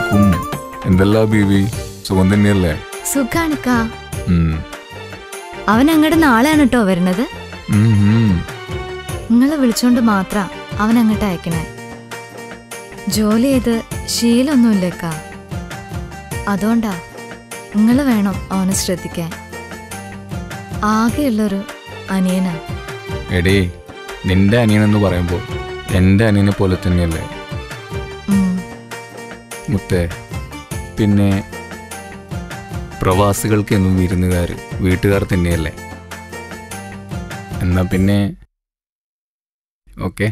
അസ്സലാമലൈക്കും. എന്തല്ലാ ബീവി, സുഖം തന്നെയല്ലേ? സുഖാണിക്കാ. അവൻ അങ്ങോട്ട് നാളെയാണ് കേട്ടോ വരുന്നത്. നിങ്ങളെ വിളിച്ചോണ്ട് മാത്ര അവൻ അങ്ങോട്ട് അയക്കണേ. ജോലി ചെയ്ത് ശീലൊന്നുമില്ലേക്കാ, അതുകൊണ്ടാ നിങ്ങള് വേണം അവനെ ശ്രദ്ധിക്കാൻ. ആകെയുള്ളൊരു അനിയനാ. എടേ, നിന്റെ അനിയനെന്ന് പറയുമ്പോൾ എൻ്റെ അനിയനെ പോലെ തന്നെയല്ലേ മുത്തേ? പിന്നെ പ്രവാസികൾക്ക് എന്നും വിരുന്നുകാർ വീട്ടുകാർ തന്നെയല്ലേ? എന്നാ പിന്നെ ഓക്കെ.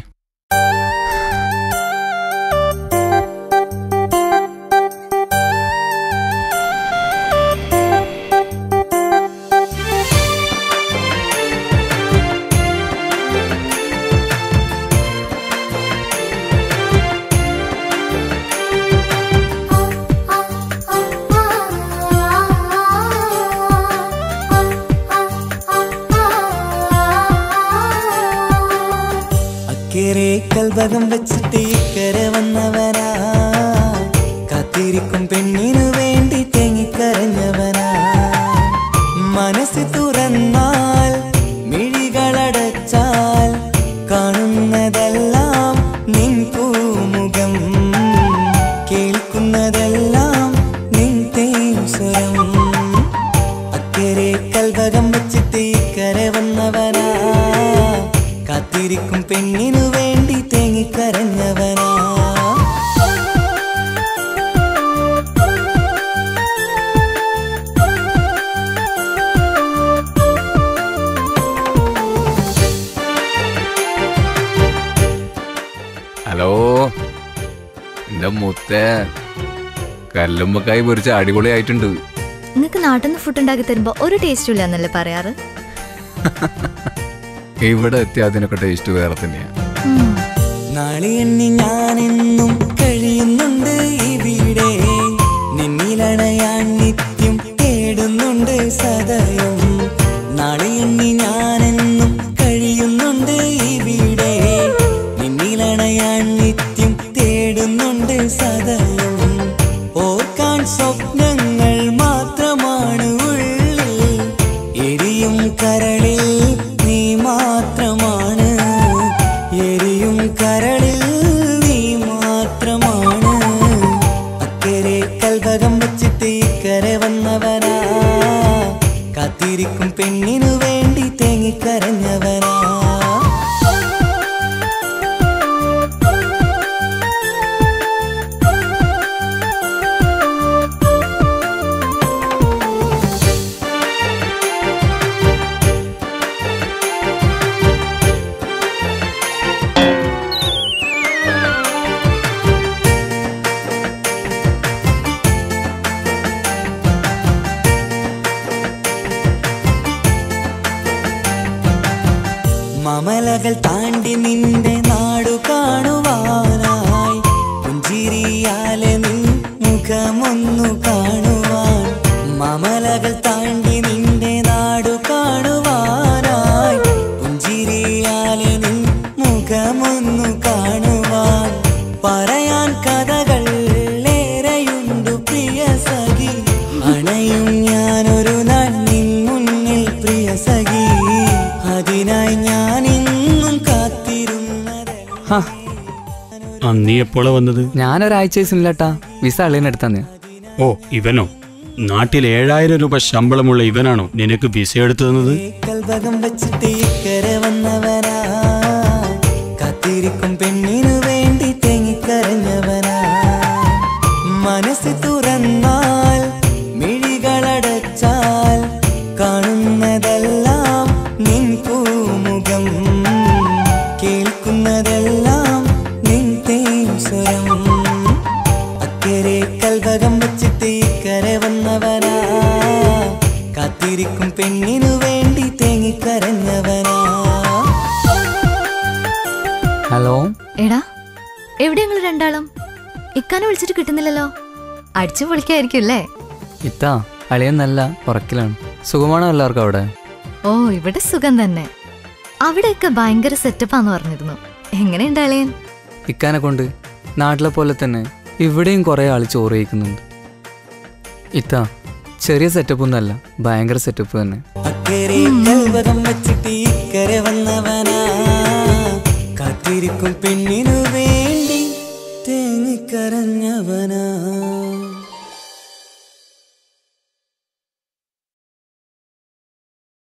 കൽഭകം വെച്ചിട്ട് ഇക്കരെ വന്നവനാ, കാത്തിരിക്കും പെണ്ണിനു വേണ്ടി തേങ്ങിക്കരഞ്ഞവനാ. മനസ്സ് തുറന്നാൽ മിഴികളടച്ചാൽ കാണുന്നതെല്ലാം നിൻ പൂമുഖം, കേൾക്കുന്നതെല്ലാം നിൻ തേൻസ്വരം. അക്കരെ കൽഭകം വെച്ചിട്ട് ഇക്കരെ വന്നവനാ, കാത്തിരിക്കും പെണ്ണിനു വേണ്ടി തേങ്ങിക്കരഞ്ഞവനാ. ഹലോ എൻ്റെ മുത്തേ, കല്ലുമ്മക്കായി പൊരിച്ച അടിപൊളിയായിട്ടുണ്ട്. നിങ്ങക്ക് നാട്ടിൽ നിന്ന് ഫുഡ് ഉണ്ടാക്കി തരുമ്പോ ഒരു ടേസ്റ്റും ഇല്ല എന്നല്ലേ പറയാറ്? ഇവിടെ എത്തിയ അതിനൊക്കെ ടേസ്റ്റ് വേറെ തന്നെയാ. നാളെ എണ്ണി ഞാനെന്നും കഴിയുന്നുണ്ട് ഇവിടെ, നിന്നിലണയാൻ നിത്യം തേടുന്നുണ്ട് സദയം. നാളെ എണ്ണി ഞാനെന്നും കഴിയുന്നുണ്ട് ഇവിടെ, നിന്നിലണയാൻ നിത്യം തേടുന്നുണ്ട് സദയം. ഓർക്കാൻ സ്വപ്നങ്ങൾ മാത്രമാണ് ഉള്ളിൽ, എരിയും കരളിൽ നീ മാത്രമാണ്, എരിയും കരളിൽ നീ മാത്രമാണ്. അക്കരെ കൽഭകം വെച്ചിട്ട് ഇക്കരെ വന്നവനാ, കാത്തിരിക്കും പെണ്ണിനു വേണ്ടി തേങ്ങിക്കരഞ്ഞവനാ. മമലകൾ താണ്ടി നിന്റെ നാടു കാണുവാനായി, പുഞ്ചിരിയാലെ നിൻ മുഖമൊന്നു കാണുവാൻ. മമലകൾ താണ്ടി നിന്റെ നാടു കാണുവാനായി, പുഞ്ചിരിയാലെ നിൻ മുഖമൊന്നു കാണുവാൻ. പറയാൻ കഥകൾ ഏറെയുണ്ടു പ്രിയ സഖി, അണയും ഞാനൊരു നാൾ നിൻ മുന്നിൽ പ്രിയ സഖി, അതിനായി ഞാൻ ഇന്നും കാത്തിരുന്നത്. നീ എപ്പോഴാ വന്നത്? ഞാനൊരാഴ്ച ദിവസമില്ലാട്ടാ, വിസ അളിയനെടുത്താന്ന്. ഓ, ഇവനോ? നാട്ടിൽ 7000 രൂപ ശമ്പളമുള്ള ഇവനാണോ നിനക്ക് വിസ എടുത്തു തന്നത്? കൽഭകം വെച്ചിട്ട് ഇക്കരെ വന്നവനാ, കാത്തിരിക്കും പെണ്ണിനു വേണ്ടി തേങ്ങിക്കരഞ്ഞവനാ. മനസ്സ് തുറന്നാൽ മിഴികളടച്ചാൽ കാണുന്നതെല്ലാം നിൻ പൂമുഖം, കേൾക്കുന്നതെല്ലാം നിൻ തേൻസ്വരം. അക്കരെ കൽഭകം വെച്ചിട്ട് ഇക്കരെ വന്നവനാ, കാത്തിരിക്കും പെണ്ണിനു വേണ്ടി തേങ്ങിക്കരഞ്ഞവനാ. ഹലോ എടാ, എവിടെ ഞങ്ങൾ രണ്ടാളും? ഇക്കാനെ വിളിച്ചിട്ട് കിട്ടുന്നില്ലല്ലോ. അടിച്ചു പൊളിക്കായിരിക്കും അല്ലേ? ഇത്താ, അളിയൻ നല്ല ഉറക്കിലാണ്. സുഖമാണോ എല്ലാവർക്കും അവിടെ? ഓ, ഇവിടെ സുഖം തന്നെ. അവിടെയൊക്കെ ഭയങ്കര സെറ്റപ്പാന്ന് പറഞ്ഞിരുന്നു. എങ്ങനെയുണ്ട് അളിയൻ? ഇക്കാനെ കൊണ്ട് നാട്ടിലെ പോലെ തന്നെ ഇവിടെയും കുറേ ആൾ ചോറ് കഴിക്കുന്നുണ്ട്. ഇത്താ ചെറിയ സെറ്റപ്പ് ഒന്നല്ല, ഭയങ്കര സെറ്റപ്പ് തന്നെ. അക്കരെ കൽവകം വെച്ചിട്ട് ഇക്കരെ വന്നവനാ, കാത്തിരിക്കും പെണ്ണിനു വേണ്ടി തേങ്ങിക്കരഞ്ഞവനാ.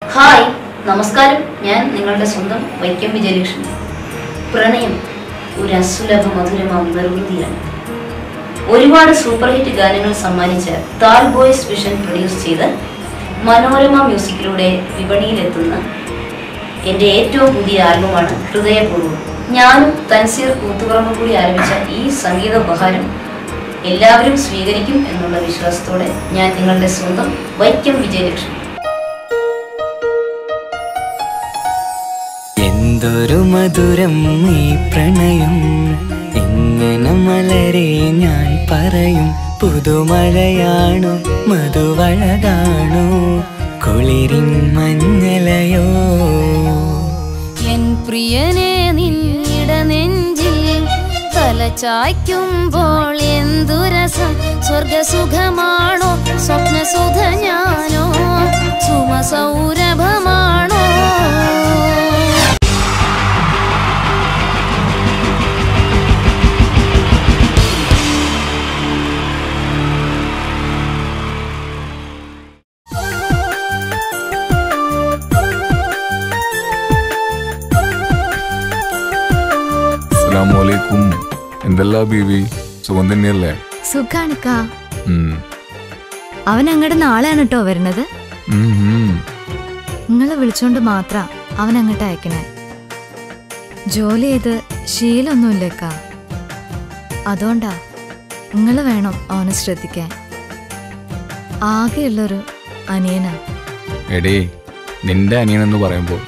ഹായ്, നമസ്കാരം. ഞാൻ നിങ്ങളുടെ സ്വന്തം വൈക്കം വിജയലക്ഷ്മി. പ്രണയം ഒരു അസുലഭ മധുരമാം നിർവൃതിയാണ്. ഒരുപാട് സൂപ്പർ ഹിറ്റ് ഗാനങ്ങൾ സമ്മാനിച്ച താൽ ബോയ്സ് വിഷൻ പ്രൊഡ്യൂസ് ചെയ്ത് മനോരമ മ്യൂസിക്കിലൂടെ വിപണിയിലെത്തുന്ന എൻ്റെ ഏറ്റവും പുതിയ ആൽബമാണ് ഹൃദയപൂർവ്വം. ഞാനും തൻസീർ കൂത്തുപറമ്പ് കൂടി ആരംഭിച്ച ഈ സംഗീത ഉപഹാരം എല്ലാവരും സ്വീകരിക്കും എന്നുള്ള വിശ്വാസത്തോടെ ഞാൻ നിങ്ങളുടെ സ്വന്തം വൈക്കം വിജയലക്ഷ്മി. എന്തൊരു മധുരം ഈ പ്രണയം, എങ്ങനെ മലരെ ഞാൻ പറയും. പുതുമഴയാണോ മധുവഴകാണോ കുളിരിൻ മഞ്ഞലയോ. എൻ പ്രിയനെ നിന്നിട നെഞ്ചിൽ തലചായ്ക്കുമ്പോൾ എന്തു രസം. സ്വർഗസുഖമാണോ സ്വപ്നസുധ ഞാനോ സുമസൗരഭമാണോ. അസ്സലാമലൈക്കും. എന്തല്ലാ ബീവി, സുഖം തന്നെയല്ലേ? സുഖാണിക്കാ. അവൻ അങ്ങോട്ട് നാളെയാണ് കേട്ടോ വരുന്നത്. നിങ്ങളെ വിളിച്ചോണ്ട് മാത്ര അവൻ അങ്ങോട്ട് അയക്കണേ. ജോലി ചെയ്ത് ശീലൊന്നുമില്ലേക്കാ, അതുകൊണ്ടാ. നിങ്ങൾ വേണം അവനെ ശ്രദ്ധിക്കാൻ. ആകെയുള്ളൊരു അനിയനാ. എടേ, നിന്റെ അനിയനെന്ന് പറയുമ്പോൾ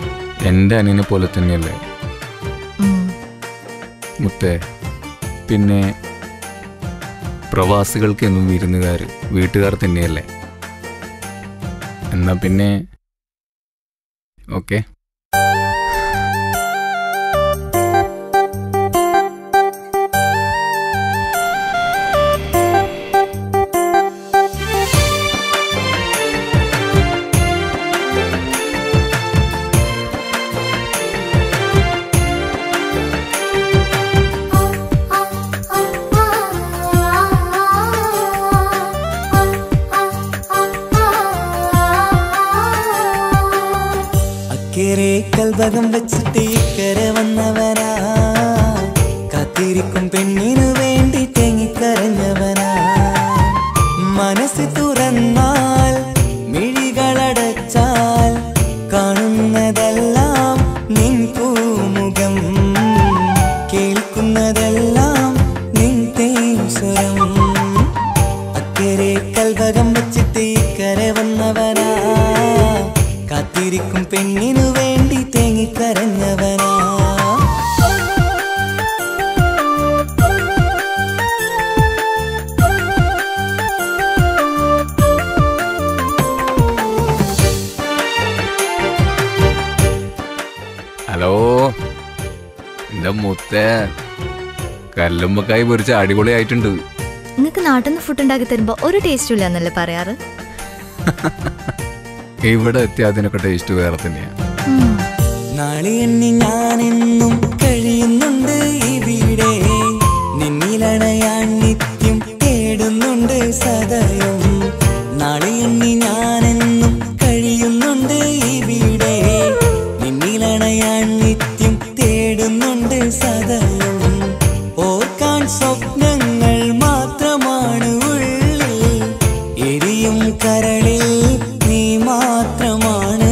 എൻ്റെ അനിയനെ പോലെ തന്നെയല്ലേ മുത്തേ? പിന്നെ പ്രവാസികൾക്ക് എന്നും വിരുന്നുകാർ വീട്ടുകാർ തന്നെയല്ലേ? എന്നാ പിന്നെ ഓക്കെ. അക്കരെ കൽവകം വെച്ചിട്ട് ഇക്കരെ വന്നവനാ, കാത്തിരിക്കും പെണ്ണിനു വേണ്ടി തേങ്ങിക്കരഞ്ഞവനാ. മനസ്സ് തുറന്നാൽ മിഴികളടച്ചാൽ കാണുന്നതെല്ലാം നിൻ പൂമുഖം, കേൾക്കുന്നതെല്ലാം നിൻ തേൻ സ്വരം. അക്കരെ കൽവകം വെച്ചിട്ട് ഇക്കരെ വന്നവനാ, കാത്തിരിക്കും പെണ്ണിനു വേണ്ടി തേങ്ങിക്കരഞ്ഞവനാ. ഹലോ, എൻ്റെ മുത്തേ, കല്ലുമ്മക്കായി പൊരിച്ച അടിപൊളിയായിട്ടുണ്ട്. നിങ്ങൾക്ക് നാട്ടിൽ നിന്ന് ഫുഡ് ഉണ്ടാക്കി തരുമ്പോ ഒരു ടേസ്റ്റും ഇല്ല എന്നല്ലേ പറയാറ്? ഇവിടെ എത്തി അതിനൊക്കെ ടേസ്റ്റ് വേറെ തന്നെയാ. നാളെ എണ്ണി ഞാനെന്നും കഴിയുന്നുണ്ട് ഇവിടെ, നിന്നിലണയാൻ നിത്യം തേടുന്നുണ്ട് സദയം. നാളെ എണ്ണി ഞാനെന്നും കഴിയുന്നുണ്ട് ഇവിടെ, നിന്നിലണയാൻ നിത്യം തേടുന്നുണ്ട് സദയം. ഓർക്കാൻ സ്വപ്നങ്ങൾ മാത്രമാണ് ഉള്ളിൽ, എരിയും കരളിൽ നീ മാത്രമാണ്,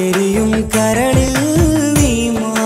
എരിയും കരളിൽ നീ മാത്രമാണ്.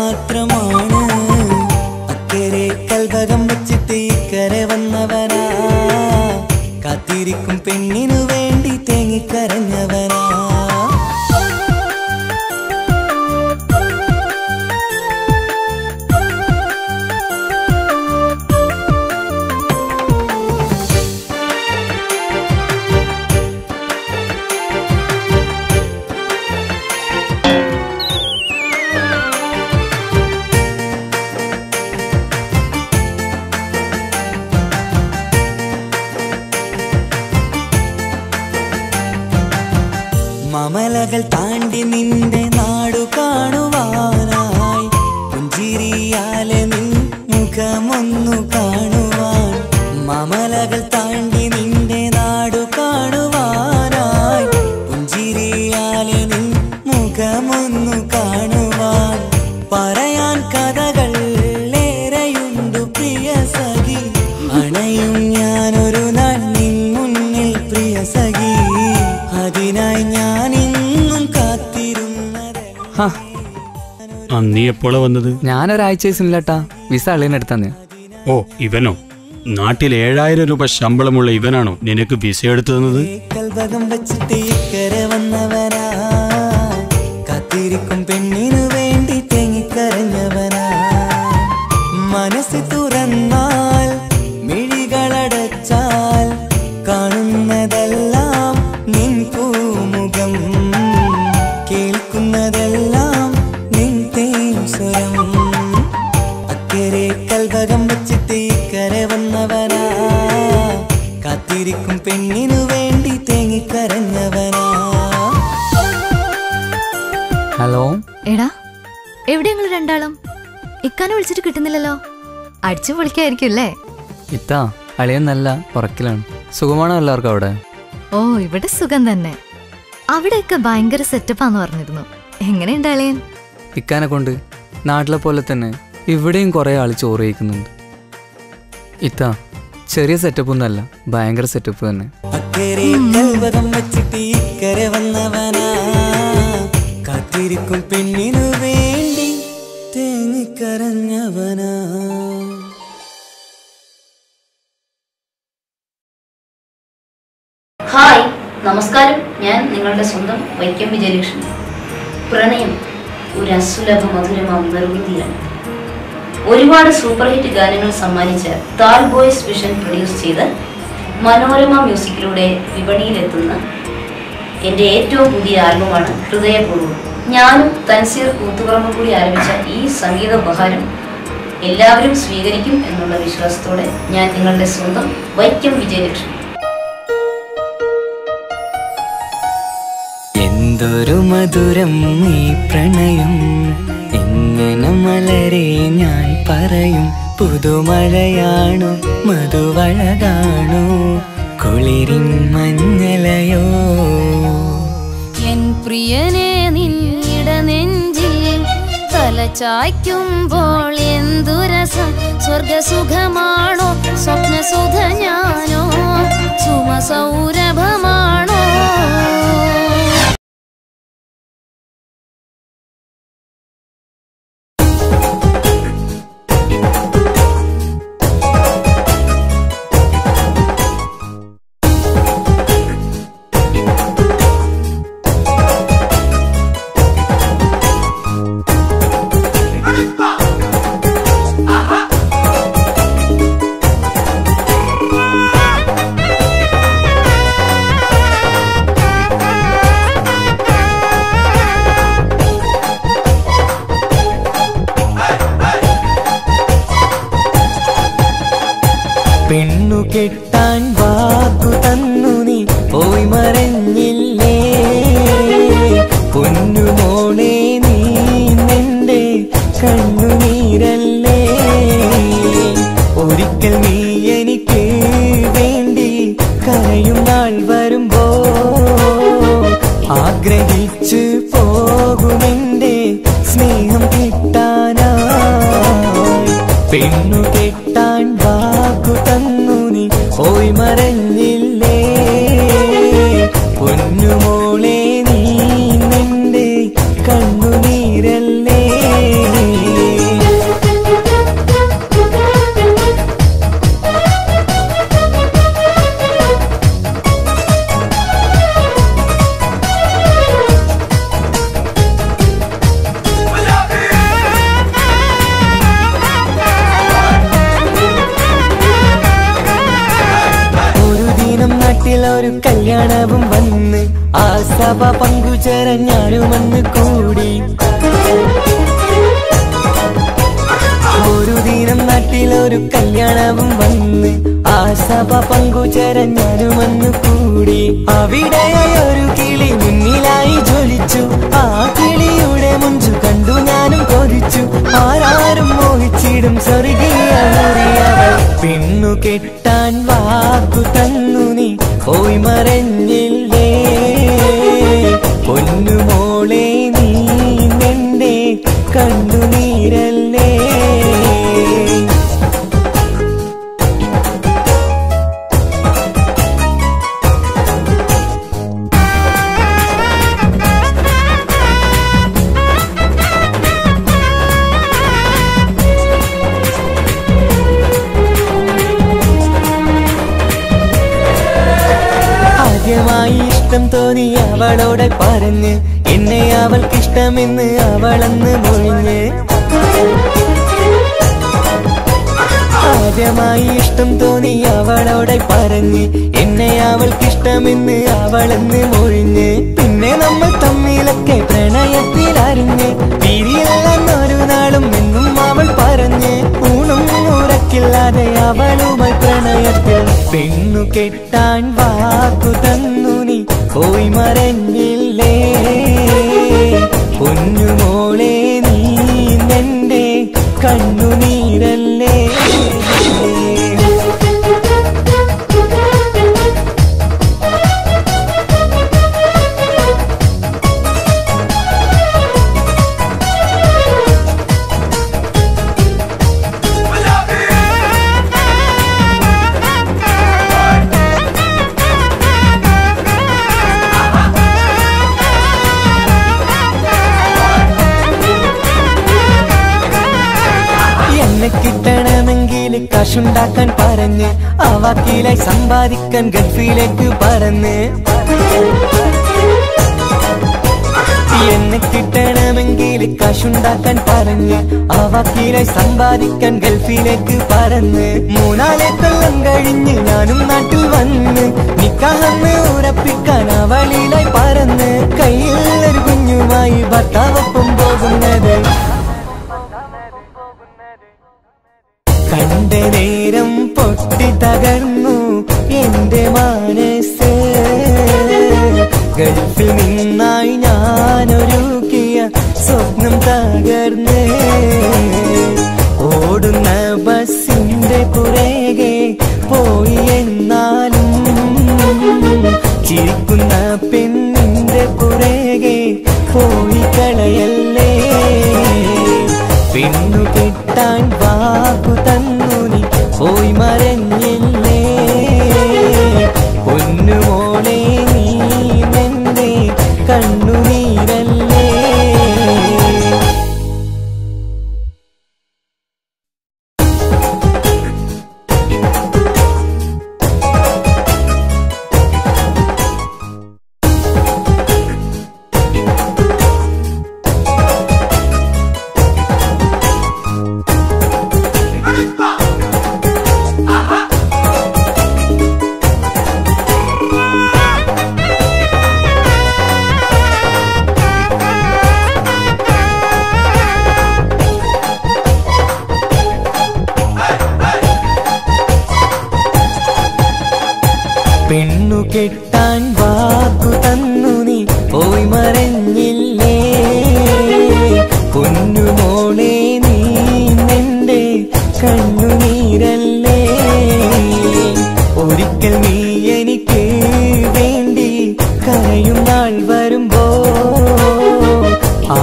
നീ എപ്പോഴാ വന്നത്? ഞാനൊരാഴ്ച ദിവസമില്ലാട്ടാ, വിസ അളിയനെടുത്താ. ഓ, ഇവനോ? നാട്ടിൽ 7000 രൂപ ശമ്പളമുള്ള ഇവനാണോ നിനക്ക് വിസ എടുത്തു തന്നത്? കൽവകം വച്ചിട്ട് ഇക്കരെ വന്നവനാ, കാത്തിരിക്കും പെണ്ണിനു വേണ്ടി തേങ്ങിക്കരഞ്ഞവനാ. മനസ്സ് തുറന്നാൽ മിഴികളടച്ചാൽ കാണുന്നതെല്ലാം നിൻ പൂമുഖം, കേൾക്കുന്നതെല്ലാം നിൻ തേൻ സ്വരം. അക്കരെ കൽവകം വച്ചിട്ട് ഇക്കരെ വന്നവനാ, കാത്തിരിക്കും പെണ്ണിനു വേണ്ടി തേങ്ങിക്കരഞ്ഞവനാ. ഹലോ. എടാ, എവിടെ ഞങ്ങൾ രണ്ടാളും? ഇക്കാനെ വിളിച്ചിട്ട് കിട്ടുന്നില്ലല്ലോ. അടിച്ചു പൊളിക്കായിരിക്കും അല്ലേ? ഇത്താ, അളിയൻ നല്ല ഉറക്കിലാണ്. സുഖമാണോ എല്ലാവർക്കും അവിടെ? ഓ, ഇവിടെ സുഖം തന്നെ. അവിടെയൊക്കെ ഭയങ്കര സെറ്റപ്പാന്ന് പറഞ്ഞിരുന്നു. എങ്ങനെയുണ്ട് അളിയൻ? ഇക്കാനെ കൊണ്ട് നാട്ടിലെ പോലെ തന്നെ ഇവിടെയും കുറേ ആൾ ചോറ് കഴിക്കുന്നുണ്ട്. ഇത്താ, ചെറിയ സെറ്റപ്പൊന്നുമല്ല, ഭയങ്കര സെറ്റപ്പ് തന്നെ. അക്കരെ കൽവകം വച്ചിട്ട് ഇക്കരെ വന്നവനാ, കാത്തിരിക്കും പെണ്ണിനു വേണ്ടി തേങ്ങിക്കരഞ്ഞവനാ. ഹായ്, നമസ്കാരം. ഞാൻ നിങ്ങളുടെ സ്വന്തം വൈക്കം വിജയലക്ഷ്മി. പ്രണയം ഒരു അസുലഭ മധുരമാം നിർവൃതിയാണ്. ഒരുപാട് സൂപ്പർ ഹിറ്റ് ഗാനങ്ങൾ സമ്മാനിച്ച താൽ ബോയ്സ് വിഷൻ പ്രൊഡ്യൂസ് ചെയ്ത് മനോരമ മ്യൂസിക്കിലൂടെ വിപണിയിലെത്തുന്ന എൻ്റെ ഏറ്റവും പുതിയ ആൽബമാണ് ഹൃദയപൂർവ്വം. ഞാനും തൻസീർ കൂത്തുപറമ്പ് കൂടി ആരംഭിച്ച ഈ സംഗീത ഉപഹാരം എല്ലാവരും സ്വീകരിക്കും എന്നുള്ള വിശ്വാസത്തോടെ ഞാൻ നിങ്ങളുടെ സ്വന്തം വൈക്കം വിജയലക്ഷ്മി. എന്തൊരു മധുരം ഈ പ്രണയം, എങ്ങനെ മലരെ ഞാൻ പറയും. പുതുമഴയാണോ മധുവഴകാണോ കുളിരിൻ മഞ്ഞലയോ. എൻ പ്രിയനെ നിന്നിട നെഞ്ചിൽ തലചായ്ക്കുമ്പോൾ എന്തു രസം. സ്വർഗസുഖമാണോ സ്വപ്നസുധ ഞാനോ സുമസൗരഭമാണോ. പെണ്ണു കെട്ടാൻ വാക്കു തന്നു നീ പോയി മറഞ്ഞില്ലേ. പൊന്നുമോളെ നീ നിന്റെ കണ്ണുനീരല്ലേ. ഒരിക്കൽ നീ എനിക്ക് വേണ്ടി കരയും നാൾ വരുമ്പോ ആഗ്രഹിച്ചു പോകുമെന്റെ സ്നേഹം കിട്ടാനായി. പെണ്ണു കെട്ടാൻ വാക്കു തന്നു നീ പോയി മറഞ്ഞില്ലേ. പൊന്നുമോളെ നീ നിന്റെ കണ്ണുനീരല്ലേ. ഒരു കല്യാണവും വന്ന് ആ സഭ പങ്കുചേരാൻ ഞാനും വന്ന് കൂടി. ഒരു ദിനം നാട്ടിലൊരു കല്യാണവും വന്ന് ആ സഭ പങ്കുചേരാൻ ഞാനും വന്ന് കൂടി. അവിടെ ഒരു കിളി മുന്നിലായി ജ്വലിച്ചു. ആ കിളിയുടെ മുഞ്ചു കണ്ടു ഞാനും കൊതിച്ചു. ആരാരും മോഹിച്ചിടും സ്വർഗീയ മുറിയവൾ. പെണ്ണു കെട്ടാൻ വാക്കു തന്നു നീ പോയി മറഞ്ഞില്ലേ. പൊന്നുമോളെ നീ നിന്റെ കണ്ണുനീരല്ലേ. പറഞ്ഞ് എന്നെ അവൾക്കിഷ്ടമെന്ന് അവളന്ന് മൊഴിഞ്ഞ് ആദ്യമായി ഇഷ്ടം തോന്നി അവളോടെ പറഞ്ഞ് എന്നെ അവൾക്കിഷ്ടമെന്ന് അവളെന്ന് മൊഴിഞ്ഞ് പിന്നെ നമ്മൾ തമ്മിലൊക്കെ പ്രണയത്തിലറിഞ്ഞ് പിരിയില്ലെന്നൊരു നാളും എന്നും അവൾ പറഞ്ഞ് ഊണും ഉറക്കില്ലാതെ അവളുമായി പ്രണയത്തിൽ പെണ്ണു കെട്ടാൻ വാക്കു തന്നു നീ പോയി മറഞ്ഞില്ലേ പൊന്നുമോളെ നീ നിന്റെ കണ്ണുനീരല്ലേ കിട്ടണമെങ്കിൽ കാശുണ്ടാക്കാൻ പറഞ്ഞ് ആ വാക്കിലായി സമ്പാദിക്കാൻ ഗൾഫിലേക്ക് പറന്ന് എന്നെ കിട്ടണമെങ്കിൽ കാശുണ്ടാക്കാൻ പറഞ്ഞ് ആ വാക്കിലായി സമ്പാദിക്കാൻ ഗൾഫിലേക്ക് പറന്ന് 3-4 കൊല്ലം കഴിഞ്ഞ് ഞാനും നാട്ടിൽ വന്ന് നിക്കാഹെന്ന് ഉറപ്പിക്കാൻ അവളിലായി പറന്ന് കയ്യിൽ ഒരു കുഞ്ഞുമായി ഭർത്താവൊപ്പം പോകുന്നത് കണ്ട നേരം പൊട്ടി തകർന്നു എന്റെ മനസ്സ് ഗൾഫിൽ നിന്നായി ഞാനൊരുക്കിയ സ്വപ്നം തകർന്ന് ഓടുന്ന ബസിന്റെ പുറകെ പോയി എന്നാലും ചിരിക്കുന്ന പെണ്ണിന്റെ പുറകെ പോയി കളയല്ലേ പെണ്ണു കെട്ടാൻ വാക്കു തന്നു നീ പോയി മറഞ്ഞില്ലേ പൊന്നുമോളെ നീ നിന്റെ കണ്ണുനീരല്ലേ പെണ്ണു കെട്ടാൻ വാക്കു തന്നു നീ പോയി മറഞ്ഞില്ലേ പൊന്നുമോളെ നീ നിന്റെ കണ്ണുനീരല്ലേ ഒരിക്കൽ നീ എനിക്ക് വേണ്ടി കരയും നാൾ വരുമ്പോ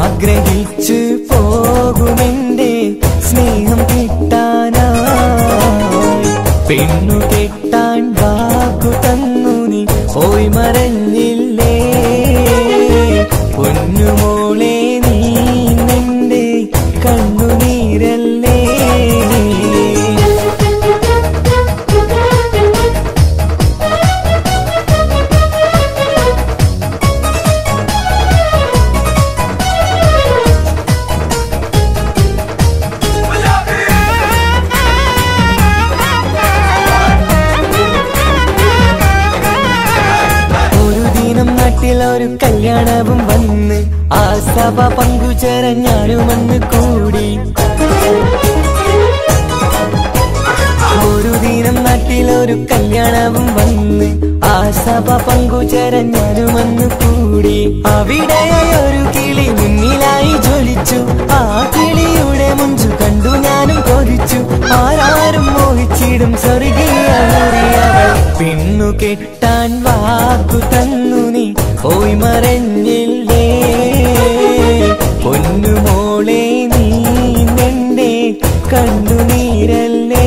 ആഗ്രഹിച്ചു പോകുമെന്റെ സ്നേഹം കിട്ടാനായി പെണ്ണു കെട്ടാൻ വാക്കു തന്നു നീ പോയി മറഞ്ഞില്ലേ പൊന്നുമോളെ നീ നിന്റെ കണ്ണുനീരല്ലേ ഒരു കല്യാണവും വന്ന് ആ സഭ പങ്കുചേരാൻ ഞാനുമന്ന് കൂടി ഒരു ദിനം നാട്ടിലൊരു കല്യാണവും വന്ന് ആ സഭ പങ്കുചേരാൻ ഞാനുമന്ന് കൂടി അവിടെ ഒരു കിളി മുന്നിലായി ജ്വലിച്ചു ആ കിളിയുടെ മുഞ്ചു കണ്ടു ഞാനും കൊതിച്ചു ആരാരും മോഹിച്ചിടും സ്വർഗീയ പെണ്ണു കെട്ടാൻ വാക്കു തന്നു നീ പോയി മറഞ്ഞില്ലേ പൊന്നുമോളെ നീ നിന്റെ കണ്ണുനീരല്ലേ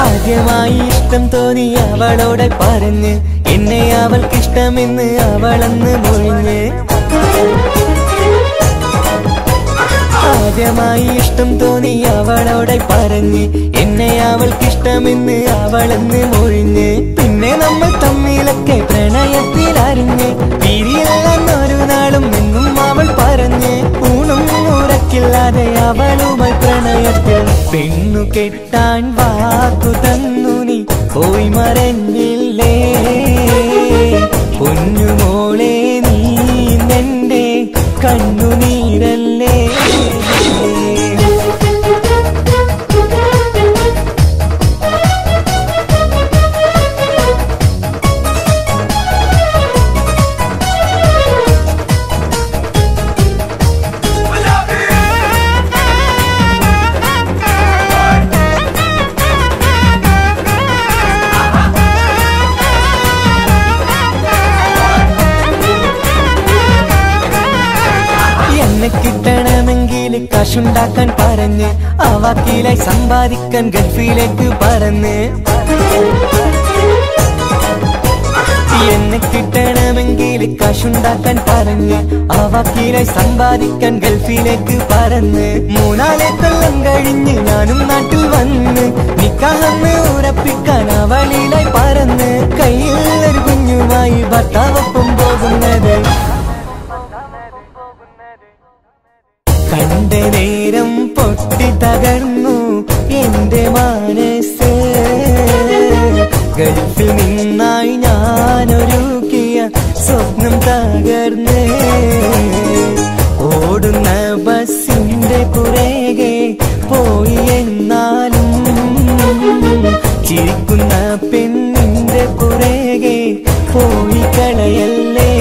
ആദ്യമായി അവളോടെ പറഞ്ഞ് എന്നെ അവൾക്കിഷ്ടമെന്ന് അവളന്ന് മൊഴിഞ്ഞ് ആദ്യമായി ഇഷ്ടം തോന്നി അവളോടെ പറഞ്ഞ് എന്നെ അവൾക്കിഷ്ടമെന്ന് അവളെന്ന് മൊഴിഞ്ഞ് പിന്നെ നമ്മൾ തമ്മിലൊക്കെ പ്രണയത്തിലറിഞ്ഞ് പിരിയില്ലെന്നൊരു നാളും എന്നും അവൾ പറഞ്ഞ് ഊണും ഉറക്കില്ലാതെ അവളുമായി പ്രണയത്തിൽ പെണ്ണു കെട്ടാൻ വാക്കു തന്നു നീ പോയി മറഞ്ഞില്ലേ പൊന്നുമോളെ നീ നിന്റെ കണ്ണുനീരല്ലേ കിട്ടണമെങ്കിൽ കാശുണ്ടാക്കാൻ പറഞ്ഞ് ആ വാക്കിലായി സമ്പാദിക്കാൻ ഗൾഫിലേക്ക് പറന്ന് എന്നെ കിട്ടണമെങ്കിൽ കാശുണ്ടാക്കാൻ പറഞ്ഞ് ആ വാക്കിലായി സമ്പാദിക്കാൻ ഗൾഫിലേക്ക് പറന്ന് 3-4 കൊല്ലം കഴിഞ്ഞ് ഞാനും നാട്ടിൽ വന്ന് നിക്കാഹെന്ന് ഉറപ്പിക്കാൻ അവളിലായി പറന്ന് കയ്യിൽ ഒരു കുഞ്ഞുമായി ഭർത്താവൊപ്പം പോകുന്നത് കണ്ട നേരം പൊട്ടി തകർന്നു എന്റെ മനസ്സ് ഗൾഫിൽ നിന്നായി ഞാനൊരുക്കിയ സ്വപ്നം തകർന്ന് ഓടുന്ന ബസിന്റെ പുറകെ പോയി എന്നാലും ചിരിക്കുന്ന പെണ്ണിന്റെ പുറകെ പോയി കളയല്ലേ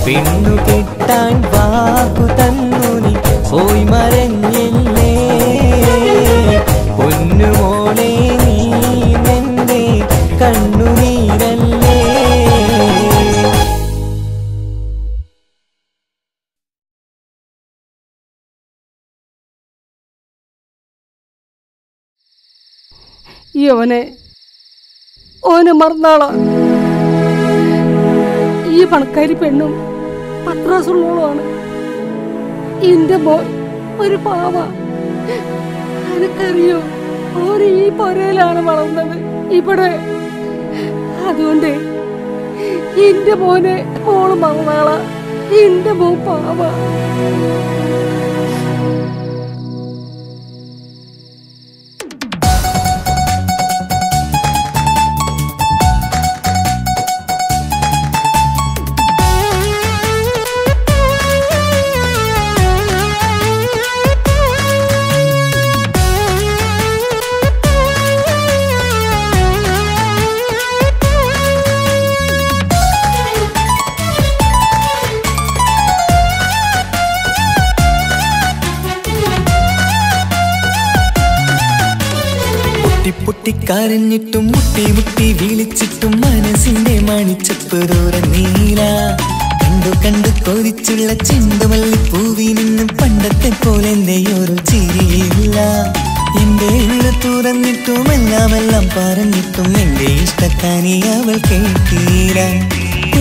പെണ്ണു കെട്ടാൻ വാക്കു തന്നു നീ പോയി മറഞ്ഞില്ലേ പൊന്നുമോളെ നീ നിന്റെ കണ്ണുനീരല്ലേ യോനെ ഓനെ മറന്നാളാ ഈ പണക്കാരി പെണ്ണും പത്രാസുള്ളോളാണ് എന്റെ മോൻ ഒരു പാവ എനിക്കറിയോ ഓന് ഈ പൊരയിലാണ് വളർന്നത് ഇവിടെ അതുകൊണ്ട് എന്റെ മോനെ മോള് മറന്നാളാ എന്റെ മോൻ പാവ പൊട്ടിക്കരഞ്ഞിട്ടും മുട്ടി മുട്ടി വിളിച്ചിട്ടും മനസ്സിന്റെ മണിച്ചപ്പ് തുറന്നീല കണ്ടു കണ്ടു കൊതിച്ചുള്ള ചെണ്ടുമല്ലിപ്പൂവിൽ നിന്നും പണ്ടത്തെ പോലെ എന്റെയൊരു ചിരിയില്ല എന്റെ ഉള്ളു തുറന്നിട്ടും എല്ലാം പറഞ്ഞിട്ടും എന്റെ ഇഷ്ടക്കാനി അവൾ കേട്ടീല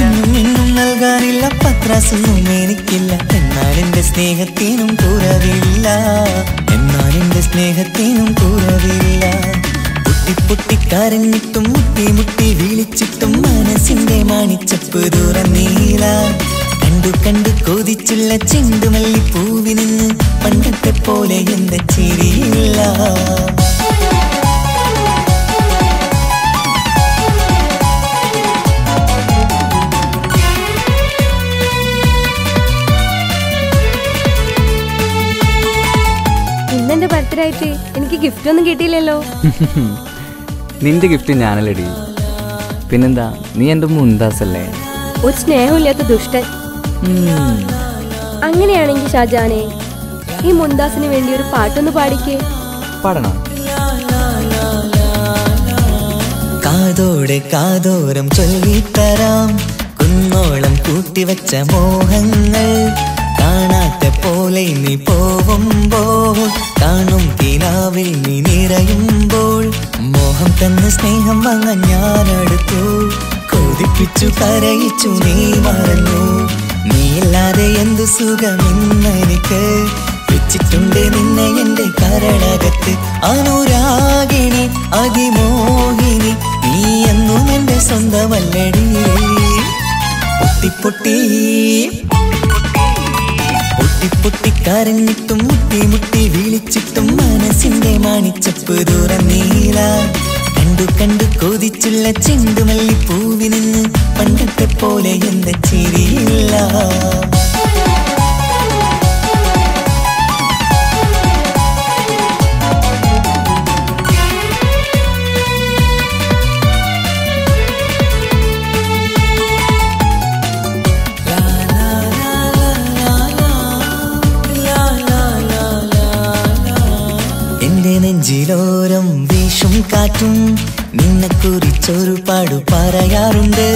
എന്നും നൽകാനില്ല പത്രാസൊന്നും എനിക്കില്ല എന്നാൽ എന്റെ സ്നേഹത്തിനും കുറവില്ല പൊട്ടിക്കരഞ്ഞിട്ടും മുട്ടി മുട്ടി വിളിച്ചിട്ടും മനസ്സിന്റെ മണിച്ചപ്പ് തുറന്നീല കണ്ടു കണ്ടു കൊതിച്ചുള്ള ചെണ്ടുമല്ലിപ്പൂവിൽ നിന്ന് പണ്ടത്തെ പോലെ എന്റെ ചിരിയില്ല ഇന്നെന്റെ ബർത്ത്ഡേ ആയിട്ട് എനിക്ക് ഗിഫ്റ്റ് ഒന്നും കിട്ടിയില്ലല്ലോ നിന്റെ ഗിഫ്റ്റ് ഞാനല്ലടി പിന്നെന്താ നീ എൻ്റെ മുന്താസല്ലേ ഒരു സ്നേഹമില്ലാത്ത ദുഷ്ടൻ അങ്ങനെയാണെങ്കിൽ ഷാജാനെ ഈ മുന്താസിന് വേണ്ടി ഒരു പാട്ടൊന്ന് പാടിക്കേ പാടണം കാതോടെ കാതോരം ചൊല്ലിത്തരാം കുന്നോളം കൂട്ടിവെച്ച മോഹങ്ങൾ കാണാത്ത പണ്ടത്തെ പോലെ നീ പോവുമ്പോൾ കാണും കിനാവിൽ നീ നിറയുമ്പോൾ മോഹം തന്ന സ്നേഹം വാങ്ങാൻ ഞാനടുത്തു കൊതിപ്പിച്ചു കരയിച്ചു നീ മറന്നു നീയില്ലാതെ എന്തു സുഖമെന്നെനിക്ക് വെച്ചിട്ടുണ്ട് നിന്നെ എന്റെ കരളകത്ത് അനുരാഗിണി അതിമോഹിനി നീ എന്നും എന്റെ സ്വന്തമല്ലടി പൊട്ടി പൊട്ടി പൊട്ടി കരഞ്ഞിട്ടും മുട്ടി മുട്ടി വിളിച്ചിട്ടും മനസ്സിന്റെ മാണിച്ചപ്പ് തുറന്നീല കണ്ടു കണ്ടു കൊതിച്ചുള്ള ചെണ്ടുമല്ലി പൂവിൽ നിന്ന് പണ്ടത്തെ പോലെ എന്താ ചിരിയില്ല നെഞ്ചിലോരം വീശും കാറ്റും നിന്നെ കുറിച്ചൊരു പാടു പറയാറുണ്ട്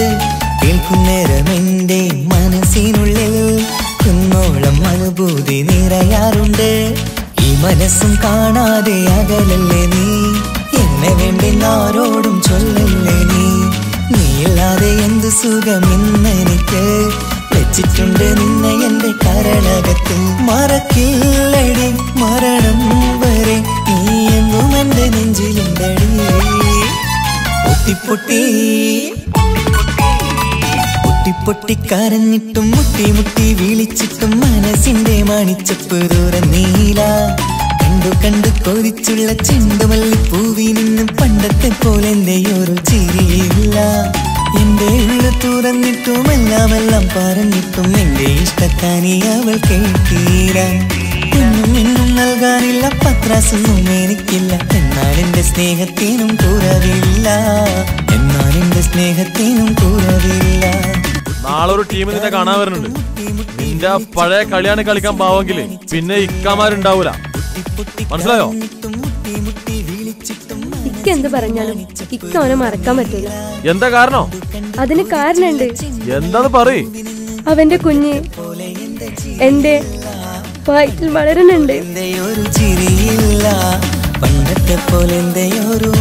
കേൾക്കുന്നേരം എന്റെ മനസ്സിനുള്ളിൽ കുന്നോളം അനുഭൂതി നിറയാറുണ്ട് ഈ മനസ്സും കാണാതെ അകലല്ലേ നീ എന്നെ വേണ്ടെന്നാരോടും ചൊല്ലല്ലേ നീയില്ലാതെ എന്ത് സുഖമെന്നെനിക്ക് വെച്ചിട്ടുണ്ട് നിന്നെ എന്റെ കരളകത്ത് മറക്കില്ലടി മരണം വരെ നീ എന്നും എന്റെ നെഞ്ചിലുണ്ടടി പൊട്ടി പൊട്ടി പൊട്ടി പൊട്ടി കരഞ്ഞിട്ടും മുട്ടി മുട്ടി വിളിച്ചിട്ടും മനസ്സിന്റെ മാണിച്ചപ്പ് തുറന്നീല കണ്ടു കണ്ടു കൊതിച്ചുള്ള ചെണ്ടുമല്ലി പൂവിൽ നിന്നും പണ്ടത്തെ പോലെ എന്റെ ഒരു ചിരിയില്ല എന്റെ ഉള്ളു തുറന്നിട്ടും എല്ലാം പറഞ്ഞിട്ടും എന്റെ ഇഷ്ടക്കാനി അവൾ കേട്ടീര ഒന്നും ഇന്നും നൽകാനില്ല പത്രാസൊന്നും എനിക്കില്ല എന്നാൽ എന്റെ സ്നേഹത്തിനും കുറവില്ല എന്നാൽ എന്റെ സ്നേഹത്തിനും കുറവില്ല നാളെ ഒരു ടീം നിന്നെ കാണാൻ വരുന്നുണ്ട് നിന്റെ പഴയ കളിയാണ് കളിക്കാൻ പാവെങ്കില് പിന്നെ ഇക്കമാരുണ്ടാവൂല മനസ്സിലായോ ഇക്ക എന്ത് പറഞ്ഞാലും ഇക്ക അവനെ മറക്കാൻ പറ്റൂല എന്താ കാരണം അതിന് കാരണമുണ്ട് എന്താന്ന് പറയ് അവന്റെ കുഞ്ഞ് എന്റെ വയറ്റിൽ വളരുന്നുണ്ട് ഒരു ചിരിയില്ല പണ്ടത്തെ പോലെ ഒരു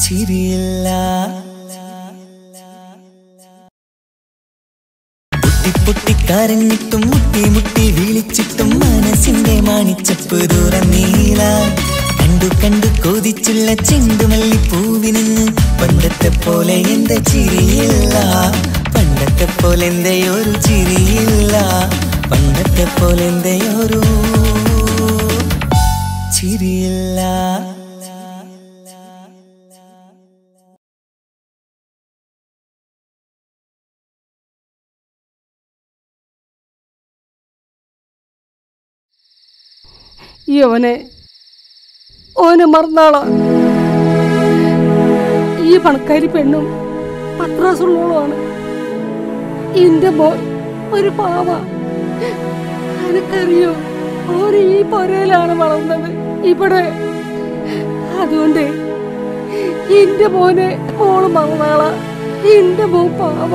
ചിരിയില്ല പൊട്ടി കരഞ്ഞിട്ടും മുട്ടി മുട്ടി വിളിച്ചിട്ടും മനസ്സിന്റെ മാണിച്ചപ്പ് തുറന്നീല കണ്ടു കണ്ടു കൊതിച്ചുള്ള ചെണ്ടുമല്ലി പൂവിൽ നിന്ന് പണ്ടത്തെ പോലെ എന്താ ചിരിയില്ല പണ്ടത്തെ പോലെ എന്താ ഒരു ചിരിയില്ല പണ്ടത്തെ പോലെ എന്താ ഒരു ചിരിയില്ല ഈ ഓനെ മറന്നാളാ ഈ പണക്കാരി പെണ്ണും പത്രാസുള്ളോളാണ് എന്റെ മോൻ ഒരു പാവ എനിക്കറിയോ ഓന് ഈ പൊരയിലാണ് വളർന്നത് ഇവിടെ അതുകൊണ്ട് എന്റെ മോനെ മോള് മറന്നാളാ എന്റെ മോൻ പാവ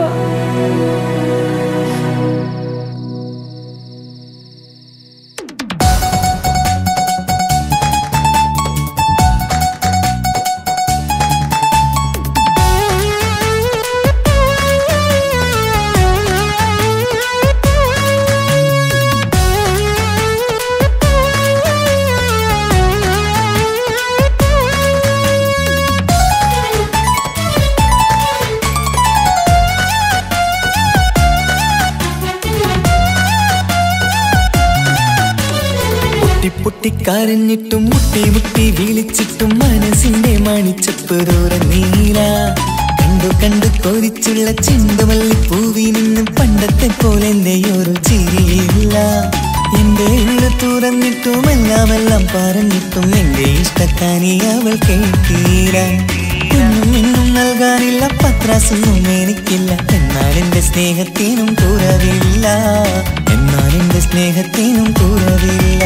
കരഞ്ഞിട്ടും മുട്ടി മുട്ടി വിളിച്ചിട്ടും മനസ്സിന്റെ മണിച്ചപ്പ് തുറന്നീല കണ്ടു കണ്ടു കൊതിച്ചുള്ള ചെണ്ടുമല്ലി പൂവിൽ നിന്നും പണ്ടത്തെ പോലെ എന്റെ ഒരു ചിരിയില്ല എന്റെ ഉള്ളു തുറന്നിട്ടും എല്ലാം പറഞ്ഞിട്ടും എന്റെ ഇഷ്ടക്കാനി അവൾ കേട്ടീര ഒന്നും ഇന്നും നൽകാനില്ല പത്രാസൊന്നും എനിക്കില്ല എന്നാൽ എന്റെ സ്നേഹത്തിനും കുറവില്ല എന്നാൽ എന്റെ സ്നേഹത്തിനും കുറവില്ല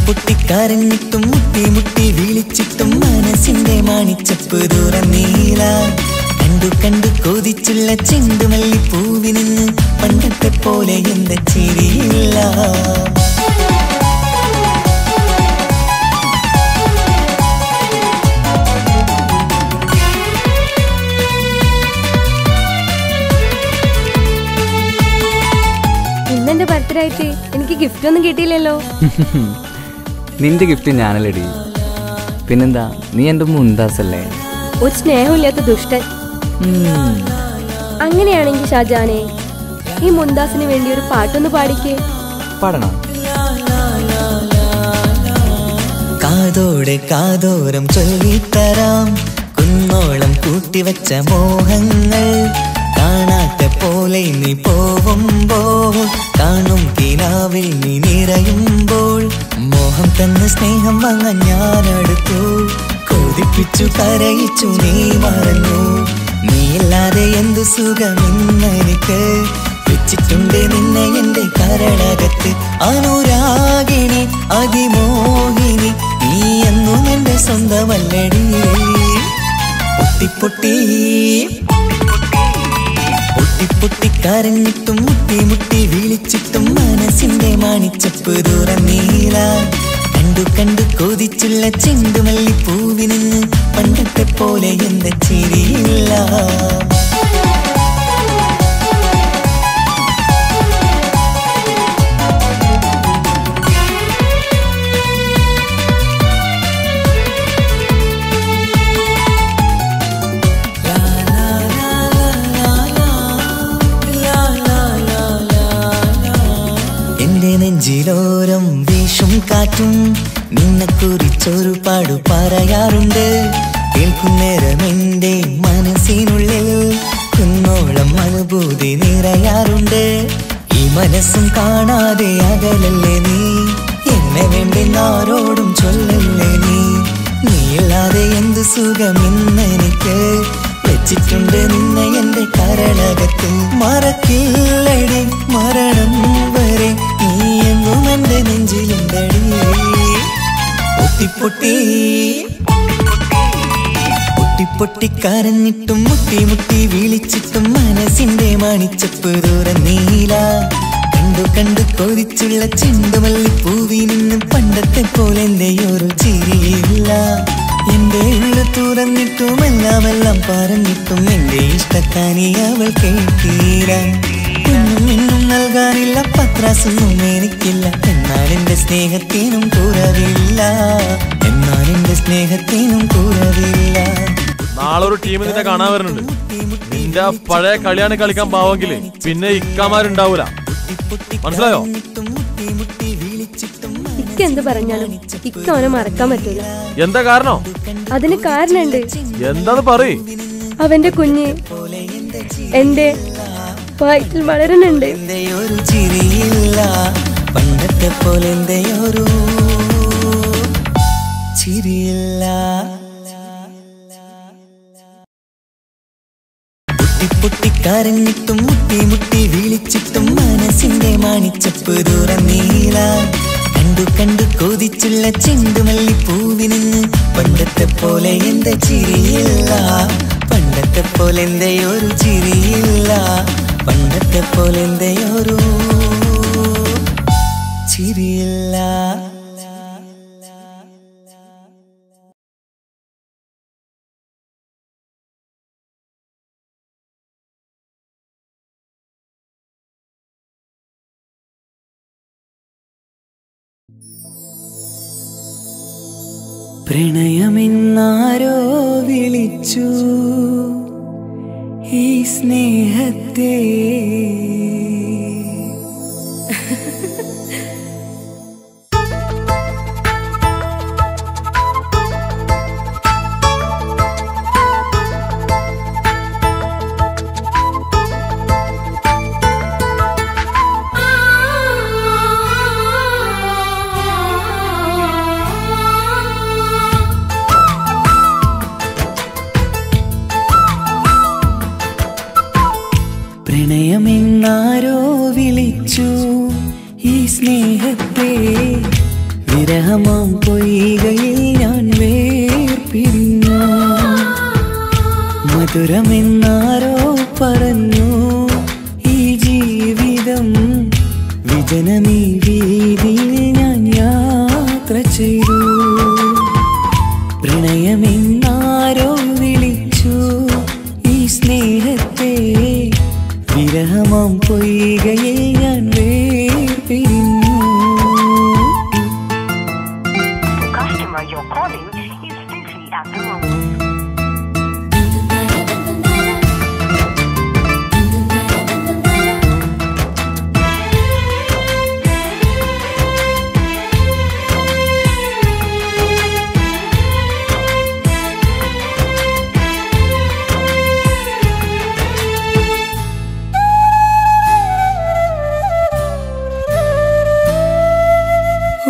പൊട്ടി കരഞ്ഞിട്ടും മുട്ടി മുട്ടി വിളിച്ചിട്ടും മനസ്സിന്റെ മാണിച്ചപ്പ് തുറന്നീല കണ്ടു കണ്ടു കൊതി കൊതിച്ചുള്ള ചെണ്ടുമല്ലിപ്പൂവിൽ നിന്ന് പണ്ടത്തെ പോലെ എന്റെ ചിരിയില്ല. ഇന്നെന്റെ ബർത്ത്ഡേ ആയിട്ട് എനിക്ക് ഗിഫ്റ്റ് ഒന്നും കിട്ടിയില്ലല്ലോ. നിന്റെ ഗിഫ്റ്റ് ഞാനല്ലടി, പിന്നെന്താ, നീ എൻ്റെ മുന്താസല്ലേ. ഒരു സ്നേഹമില്ലാത്ത ദുഷ്ടൻ. അങ്ങനെയാണെങ്കിൽ ഷാജാനെ, ഈ മുന്താസിന് വേണ്ടി ഒരു പാട്ടൊന്ന് പാടിക്കേ. പാടണം. കാതോടെ കാതോരം ചൊല്ലിത്തരാം കുന്നോളം കൂട്ടിവച്ച മോഹങ്ങൾ. കാണാത്ത പോലെ നീ പോവുമ്പോൾ കാണും കിനാവിൽ നീ നിറയുമ്പോൾ മോഹം തന്ന സ്നേഹം വാങ്ങാൻ ഞാനടുത്തു. കൊതിപ്പിച്ചു കരയിച്ചു നീ മറന്നു. നീയില്ലാതെ എന്തു സുഖമെന്നെനിക്ക്. വെച്ചിട്ടുണ്ട് നിന്നെ എന്റെ കരളകത്ത്. അനുരാഗിണി അതിമോഹിനി നീ എന്നും എന്റെ സ്വന്തമല്ലടി. പൊട്ടിപ്പൊട്ടി പൊട്ടിപ്പൊട്ടിക്കരഞ്ഞിട്ടും മുട്ടി മുട്ടി വിളിച്ചിട്ടും മനസ്സിന്റെ മാണിച്ചപ്പ് തുറന്നീല. കണ്ടു കണ്ടു കൊതിച്ചുള്ള ചെണ്ടുമല്ലിപ്പൂവിൽ നിന്ന് പണ്ടത്തെ പോലെ എന്റെ ചിരിയില്ല. നെഞ്ചിലോരം വീശും കാറ്റും നിന്നെ കുറിച്ചൊരു പാടു പറയാറുണ്ട്. കേൾക്കുന്നേരം എന്റെ മനസ്സിനുള്ളിൽ കുന്നോളം അനുഭൂതി നിറയാറുണ്ട്. ഈ മനസ്സും കാണാതെ അകലല്ലേ നീ. എന്നെ വേണ്ടെന്നാരോടും ചൊല്ലല്ലേ നീ. നീയില്ലാതെ എന്ത് സുഖമെന്നെനിക്ക്. വെച്ചിട്ടുണ്ട് നിന്നെ എന്റെ കരളകത്ത്. മറക്കില്ലടി മരണം വരെ നീ എന്നും എന്റെ നെഞ്ചിലുണ്ടടി. പൊട്ടിപ്പൊട്ടി പൊട്ടിപ്പൊട്ടിക്കരഞ്ഞിട്ടും മുട്ടി മുട്ടി വിളിച്ചിട്ടും മനസ്സിന്റെ മാണിച്ചപ്പ് തുറന്നീല. കണ്ടു കണ്ടു കൊതിച്ചുള്ള ചെണ്ടുമല്ലിപ്പൂവിൽ നിന്ന് പണ്ടത്തെ പോലെ എന്റെ ഒരു ചിരിയില്ല. എന്റെ ഉള്ളു തുറന്നിട്ടും എല്ലാം പറഞ്ഞിട്ടും എന്റെ ഇഷ്ടക്കാനി അവൾ കേട്ടീര. ഇന്നും നൽകാനില്ല പത്രാസൊന്നും എനിക്കില്ല. എന്നാൽ എന്റെ സ്നേഹത്തിനും കുറവില്ല. എന്നാൽ എന്റെ സ്നേഹത്തിനും കുറവില്ല. നാളെ ഒരു ടീം നിന്നെ കാണാൻ വരുന്നുണ്ട്. നിന്റെ പഴയ കളിയാണ് കളിക്കാൻ പാവെങ്കില് പിന്നെ ഇക്കാമാരുണ്ടാവൂല. മനസ്സിലായോ? ഇക്ക എന്ത് പറഞ്ഞാലും ഇക്ക അവനെ മറക്കാൻ പറ്റൂല. എന്താ കാരണം? അതിന് കാരണമുണ്ട്. എന്താന്ന് പറയ്. അവന്റെ കുഞ്ഞ് എന്റെ വയറ്റിൽ വളരുന്നുണ്ട്. ഒരു ചിരിയില്ല പണ്ടത്തെ പോലെ എന്റെ ഒരു ചിരിയില്ല. പൊട്ടിപ്പൊട്ടിക്കരഞ്ഞിട്ടും മുട്ടി മുട്ടി വിളിച്ചിട്ടും മനസ്സിന്റെ മാണിച്ചപ്പ് തുറന്നീല. കണ്ടു കണ്ടു കൊതിച്ചുള്ള ചെണ്ടുമല്ലിപ്പൂവിൽ നിന്ന് പണ്ടത്തെ പോലെ എന്റെ ചിരിയില്ല. പണ്ടത്തെ പോലെ എന്റെ ഒരു ചിരിയില്ല. പണ്ടത്തെ പോലെ എന്റെ ഒരു ചിരിയില്ല. പ്രണയമെന്നാരോ വിളിച്ചു ഈ സ്നേഹത്തെ. പ്രണയമെന്നാരോ വിളിച്ചു ഈ സ്നേഹത്തെ. വിരഹമാം പൊയ്കയിൽ ഞാൻ വേർപിരിഞ്ഞു. മധുരമെന്നാരോ പറഞ്ഞു ഈ ജീവിതം വിജനമീ വീതിയിൽ ഞാൻ യാത്ര ചെയ്തു. പ്രണയമെന്നാരോ വിളിച്ചു ഈ സ്നേഹത്തെ വിരഹമാം പൊയ്കയിൽ ഞാൻ വേർപിരിഞ്ഞു.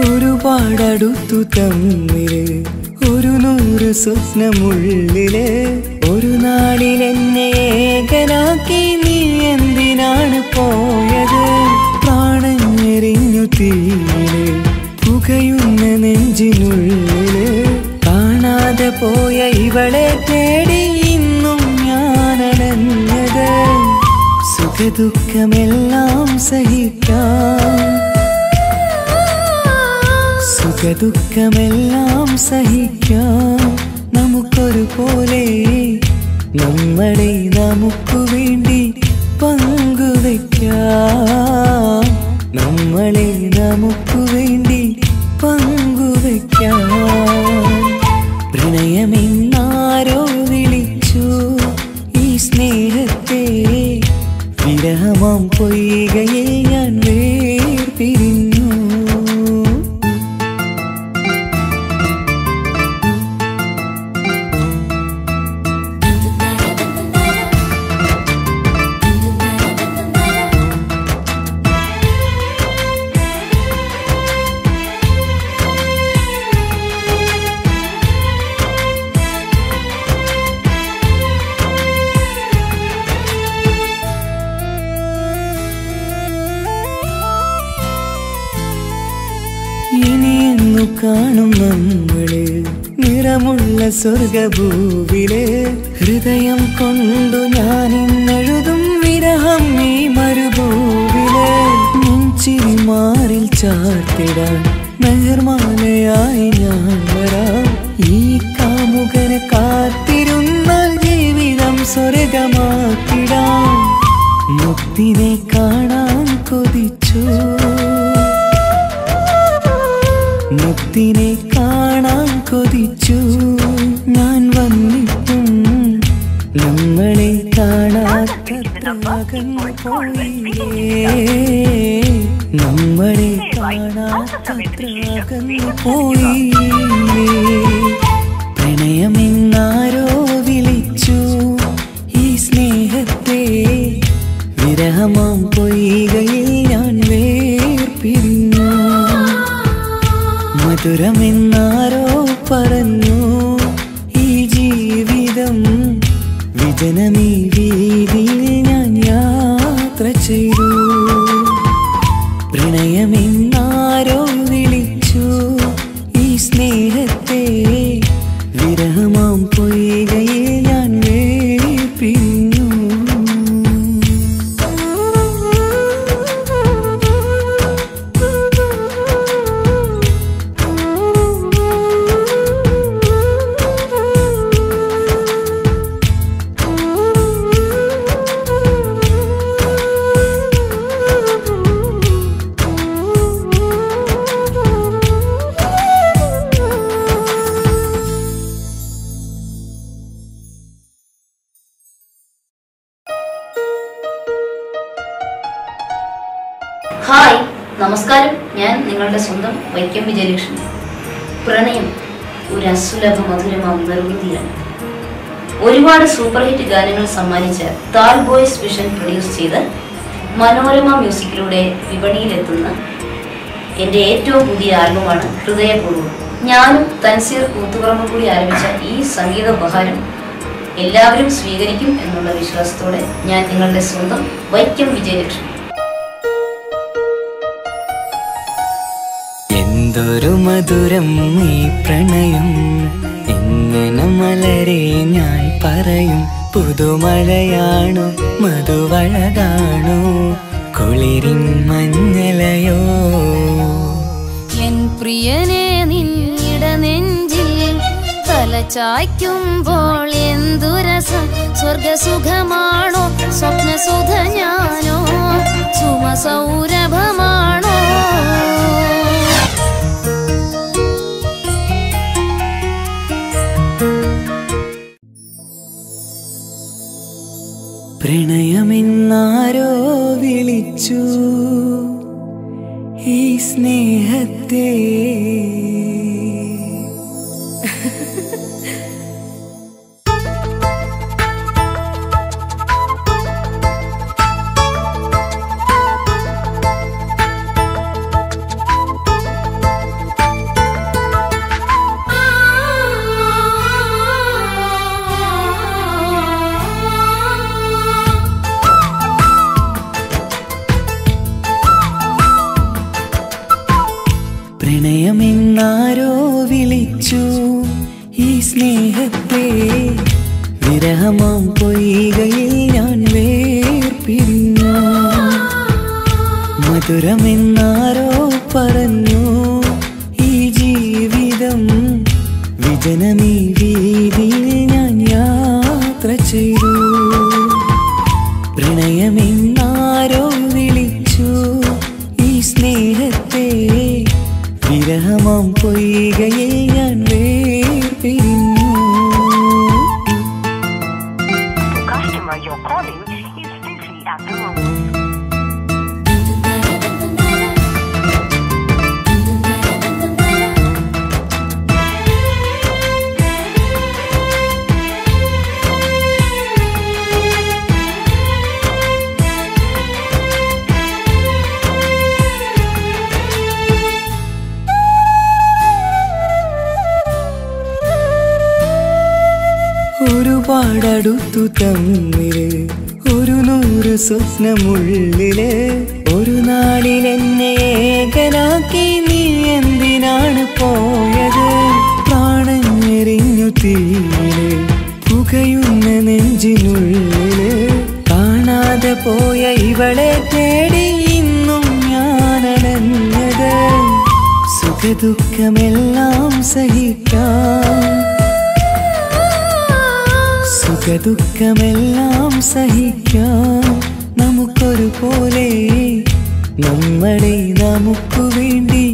ഒരുപാടടുത്തു തമ്മില് 100 സ്വപ്നമുള്ളില് ഒരു നാളിൽ എന്നെ ഏകനാക്കി നീ എന്തിനാണ് പോയത്? പ്രാണഞ്ഞെറിഞ്ഞു തീയില് പുകയുന്ന നെഞ്ചിനുള്ളില് കാണാതെ പോയ ഇവളെ തേടി ഇന്നും ഞാനലഞ്ഞത്. സുഖദുഃഖമെല്ലാം സഹിക്കാം, സുഖദുഃഖമെല്ലാം സഹിക്കാം നമുക്കൊരുപോലെ. നമ്മളെ നമുക്കു വേണ്ടി പങ്കുവയ്ക്കാം, നമ്മളെ നമുക്കു വേണ്ടി പങ്കുവയ്ക്കാം. പ്രണയമെന്നാരോ വിളിച്ചു ഈ സ്നേഹത്തെ വിരഹമാം പൊയ്കയിൽ ഞാൻ വേർപിരിഞ്ഞു. ഇനിയെന്നു കാണും നമ്മള് നിറമുള്ള സ്വർഗഭൂവില്. ഹൃദയം കൊണ്ടു ഞാൻ ഇന്നെഴുതും വിരഹം ഈ മരുഭൂവില്. നെഞ്ചിരി മാറിൽ ചാർത്തിടാൻ മെഹർമാലയായി ഞാൻ വരാം. ഈ കാമുകനെ കാത്തിരുന്നാൽ ജീവിതം സ്വർഗമാക്കിടാം. മുക്തിനെ കാണാൻ കൊതിച്ചു, മുക്തിനെ കാണാൻ കൊതിച്ചു ഞാൻ വന്നിട്ടും നമ്മളെ കാണാത്തത്ര അകന്നു പോയില്ലേ, നമ്മളെ കാണാത്തത്ര അകന്നു പോയില്ലേ. പ്രണയമെന്നാരോ വിളിച്ചു ഈ സ്നേഹത്തെ വിരഹമാം പൊയ്കയിൽ ഞാൻ വേർപിരിഞ്ഞു. മധുരമെന്നാരോ പറഞ്ഞു ഈ ജീവിതം വിജനമീ വീതിയിൽ ഞാൻ യാത്ര ചെയ്തു. പ്രണയമെന്നാരോ വിളിച്ചു ഈ സ്നേഹത്തെ വിരഹമാം പൊയ്കയിൽ ഞാൻ വേർപിരിഞ്ഞു. ഹായ്, നമസ്കാരം. ഞാൻ നിങ്ങളുടെ സ്വന്തം വൈക്കം വിജയലക്ഷ്മി. പ്രണയം ഒരു അസുലഭ മധുരമാം നിർവൃതിയാണ്. ഒരുപാട് സൂപ്പർ ഹിറ്റ് ഗാനങ്ങൾ സമ്മാനിച്ച താൽ ബോയ്സ് വിഷൻ പ്രൊഡ്യൂസ് ചെയ്ത് മനോരമ മ്യൂസിക്കിലൂടെ വിപണിയിലെത്തുന്ന എൻ്റെ ഏറ്റവും പുതിയ ആൽബമാണ് ഹൃദയപൂർവ്വം. ഞാനും തൻസീർ കൂത്തുപറമ്പും കൂടി ആരംഭിച്ച ഈ സംഗീത ഉപഹാരം എല്ലാവരും സ്വീകരിക്കും എന്നുള്ള വിശ്വാസത്തോടെ ഞാൻ നിങ്ങളുടെ സ്വന്തം വൈക്കം വിജയലക്ഷ്മി. എന്തൊരു മധുരം ഈ പ്രണയം, എങ്ങനെ മലരെ ഞാൻ പറയും. പുതുമഴയാണോ മധുവഴകാണോ കുളിരിൻ മഞ്ഞലയോ എൻ പ്രിയനെ നിന്നിട നെഞ്ചിൽ തലചായ്ക്കുമ്പോൾ എന്തു രസം സ്വർഗസുഖമാണോ സ്വപ്നസുധ ഞാനോ സുമസൗരഭമാണോ പ്രണയമെന്നാരോ വിളിച്ചു ഈ സ്നേഹത്തെ പ്രണയമെന്നാരോ വിളിച്ചു ഈ സ്നേഹത്തെ വിരഹമാം പൊയ്കയിൽ ഞാൻ വേർപിരിഞ്ഞു മധുരമെന്നാരോ പറഞ്ഞു ഈ ജീവിതം വിജനമീ വീതിയിൽ ഞാൻ യാത്ര ചെയ്തു പ്രണയമെന്നാരോ വിളിച്ചു ഈ സ്നേഹത്തെ വിരഹമാം പൊയ്കയിൽ ഞാൻ വേർപിരിഞ്ഞു ഒരുപാടടുത്തു തമ്മില് ഒരു 100 സ്വപ്നമുള്ളില് ഒരു നാളിൽ എന്നെ ഏകനാക്കി നീ എന്തിനാണ് പോയത് പ്രാണഞ്ഞെറിഞ്ഞു തീയില് പുകയുന്ന നെഞ്ചിനുള്ളില് കാണാതെ പോയ ഇവളെ തേടി ഇന്നും ഞാനണഞ്ഞത് സുഖദുഃഖമെല്ലാം സഹിക്കാം സുഖദുഃഖമെല്ലാം സഹിക്കാം നമുക്കൊരു പോലെ നമ്മളെ നമുക്കു വേണ്ടി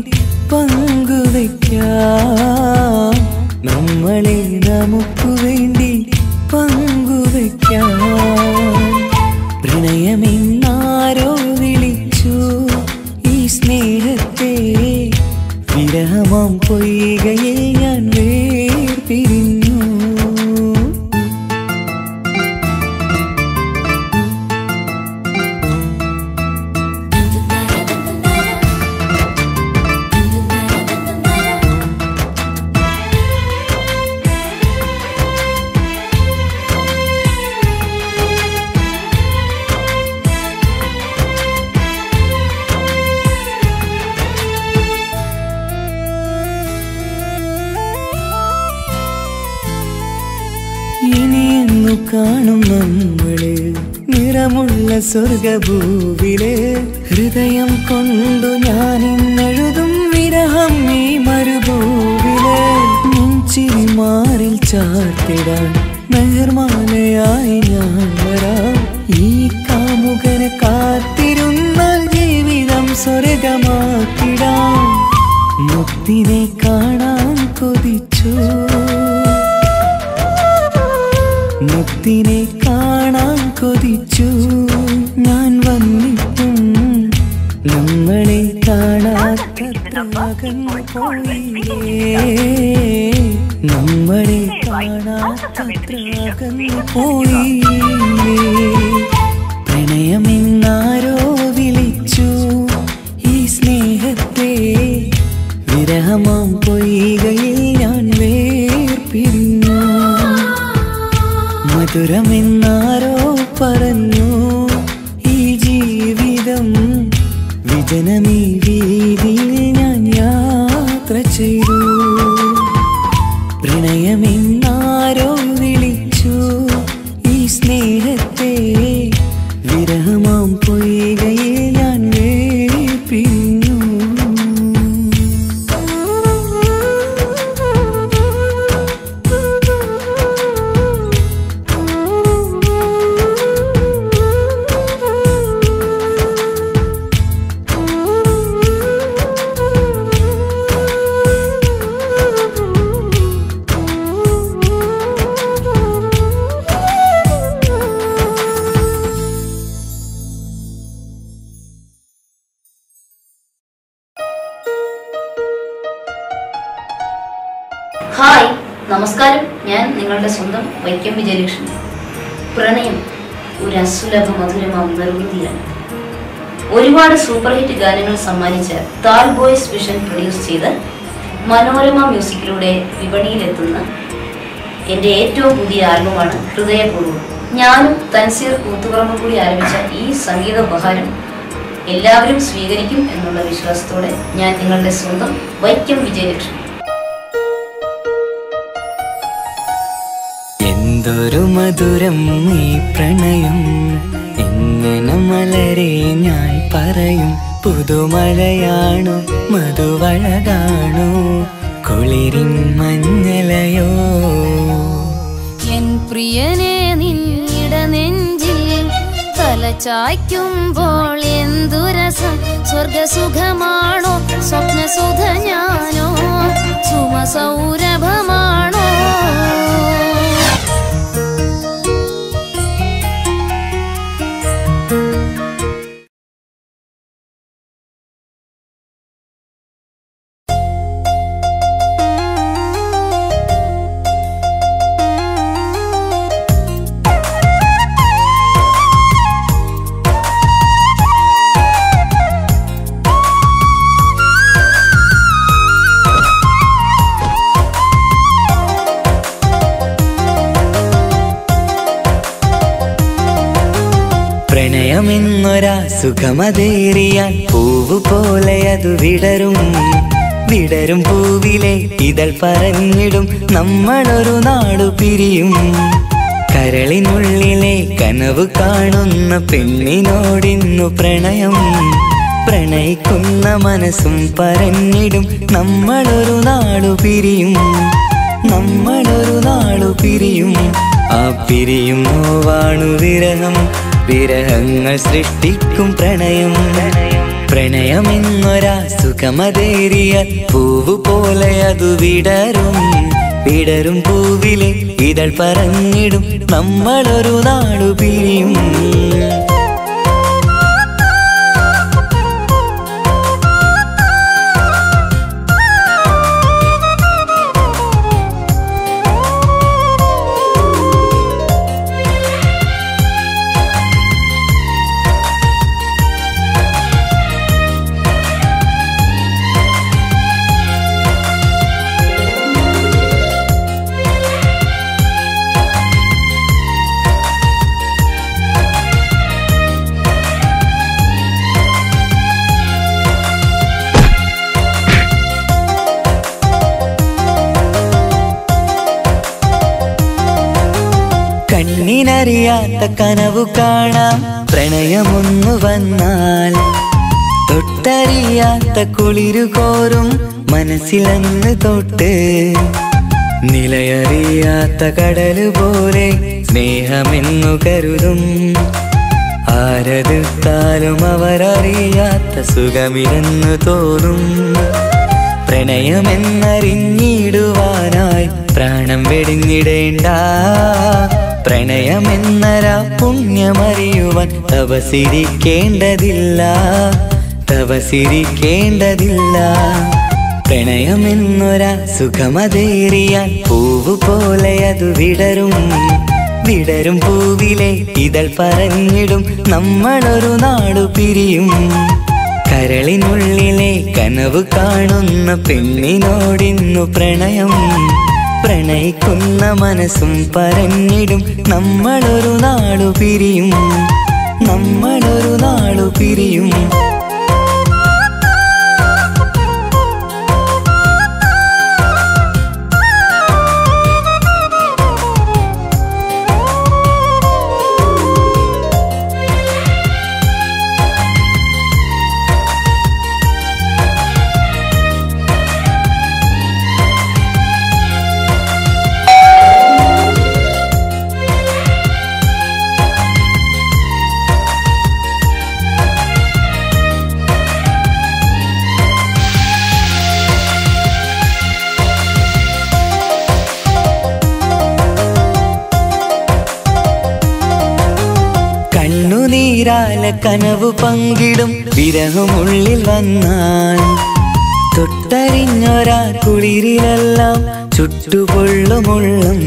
പങ്കുവയ്ക്കാം നമ്മളെ നമുക്കു വേണ്ടി പങ്കുവയ്ക്കാം പ്രണയമെന്നാരോ വിളിച്ചു ഈ സ്നേഹത്തെ വിരഹമാം പൊയ്കയിൽ ഞാൻ വേർപിരിഞ്ഞു ഇനിയെന്നു കാണും നമ്മള് നിറമുള്ള സ്വർഗഭൂവില് ഹൃദയം കൊണ്ടു ഞാനിന്നെഴുതും വിരഹം ഈ മരുഭൂവില് മുൻചിരി മാറിൽ ചാർത്തിടാൻ മെഹർമാലയായി ഞാൻ വരാം ഈ കാമുകനെ കാത്തിരുന്നാൽ ജീവിതം സ്വർഗമാക്കിടാം മുത്തിനെ കാണാൻ കൊതിച്ചു മുത്തിനെ കാണാൻ കൊതിച്ചു ഞാൻ വന്നിട്ടും നമ്മളെ കാണാത്തത്ര അകന്നു പോയില്ലേ നമ്മളെ കാണാത്തത്ര അകന്നു പോയില്ലേ പ്രണയമെന്നാരോ വിളിച്ചു ഈ സ്നേഹത്തെ വിരഹമാം പൊയ്കയിൽ ഞാൻ വേർപിരിഞ്ഞു മധുരമെന്നാരോ പറഞ്ഞു ഈ ജീവിതം വിജനമീ വീതിയിൽ ഞാൻ യാത്ര ചെയ്തു പ്രണയമെന്നാരോ വിളിച്ചു ഈ തെറ്റേ വിരഹമാം പൊയ്കയിൽ ഞാൻ വേപ്പിഞ്ഞു. ഹായ്, നമസ്കാരം. ഞാൻ നിങ്ങളുടെ സ്വന്തം വൈക്കം വിജയലക്ഷ്മി. പ്രണയം ഒരു അസുലഭ മധുരമാം നിർവൃതിയാണ്. ഒരുപാട് സൂപ്പർ ഹിറ്റ് ഗാനങ്ങൾ സമ്മാനിച്ച താൽ ബോയ്സ് വിഷൻ പ്രൊഡ്യൂസ് ചെയ്ത് മനോരമ മ്യൂസിക്കിലൂടെ വിപണിയിലെത്തുന്ന എൻ്റെ ഏറ്റവും പുതിയ ആൽബമാണ് ഹൃദയപൂർവ്വം. ഞാനും തൻസീർ കൂത്തുപറമ്പും കൂടി ആരംഭിച്ച ഈ സംഗീത ഉപഹാരം എല്ലാവരും സ്വീകരിക്കും എന്നുള്ള വിശ്വാസത്തോടെ ഞാൻ നിങ്ങളുടെ സ്വന്തം വൈക്കം വിജയലക്ഷ്മി. എന്തൊരു മധുരം ഈ പ്രണയം, എങ്ങനെ മലരെ ഞാൻ പറയും. പുതുമഴയാണോ മധുവഴകാണോ കുളിരിൻ മഞ്ഞലയോ. എൻ പ്രിയനെ നിന്നിട നെഞ്ചിൽ തലചായ്ക്കുമ്പോൾ എന്തു രസം. സ്വർഗസുഖമാണോ സ്വപ്നസുധ ഞാനോ സുമസൗരഭമാണോ. പ്രണയമെന്നൊരാ സുഖമതേറിയാൽ പൂവ് പോലെ അത് വിടരും. വിടരും പൂവിലെ ഇതൾ പറഞ്ഞിടും നമ്മളൊരു നാടു പിരിയും. കരളിനുള്ളിലെ കനവ് കാണുന്ന പെണ്ണിനോടിന്നു പ്രണയം. പ്രണയിക്കുന്ന മനസ്സും പറഞ്ഞിടും നമ്മളൊരു നാടു പിരിയും. നമ്മളൊരു നാടു പിരിയും. ആ പിരിയും നോവാണു വിരഹം. വിരഹങ്ങൾ സൃഷ്ടിക്കും പ്രണയം. പ്രണയമെന്നൊരാ സുഖമതേറിയ പൂവ് പോലെ അത് വിടരും. വിടരും പൂവിലെ ഇതൾ പറഞ്ഞിടും നമ്മളൊരു നാടു പിരിയും. കണ്ണിനറിയാത്ത കനവു കാണാം പ്രണയമൊന്നു വന്നാൽ. തൊട്ടറിയാത്ത കുളിരു കോരും മനസ്സിലന്ന് തൊട്ട്. നിലയറിയാത്ത കടല് പോലെ സ്നേഹമെന്നു കരുതും. ആരതിർത്താലും അവരറിയാത്ത സുഖമില്ലെന്നു തോന്നും. പ്രണയമെന്നറിഞ്ഞിടുവാനായി പ്രാണം വെടിഞ്ഞിടേണ്ട. പ്രണയമെന്നരാ പുണ്യമറിയുവാൻ തപസിരിക്കേണ്ടതില്ല. തപസിരിക്കേണ്ടതില്ല. പ്രണയമെന്നൊരാ സുഖമതേറിയാൽ പൂവ് പോലെ അത് വിടരും. വിടരും പൂവിലെ ഇതൾ പറഞ്ഞിടും നമ്മളൊരു നാടു പിരിയും. കരളിനുള്ളിലെ കനവ് കാണുന്ന പെണ്ണിനോടിന്നു പ്രണയം. പ്രണയിക്കുന്ന മനസ്സും പറഞ്ഞിടും നമ്മളൊരു നാടു പിരിയും. നമ്മളൊരു നാടു പിരിയും. കണ്ണുനീരാല കനവു പങ്കിടും വിരഹമുള്ളിൽ വന്നാൽ തൊട്ടറിഞ്ഞൊരാ കുളിരിലെല്ലാം ചുട്ടുപൊള്ളുമുള്ളും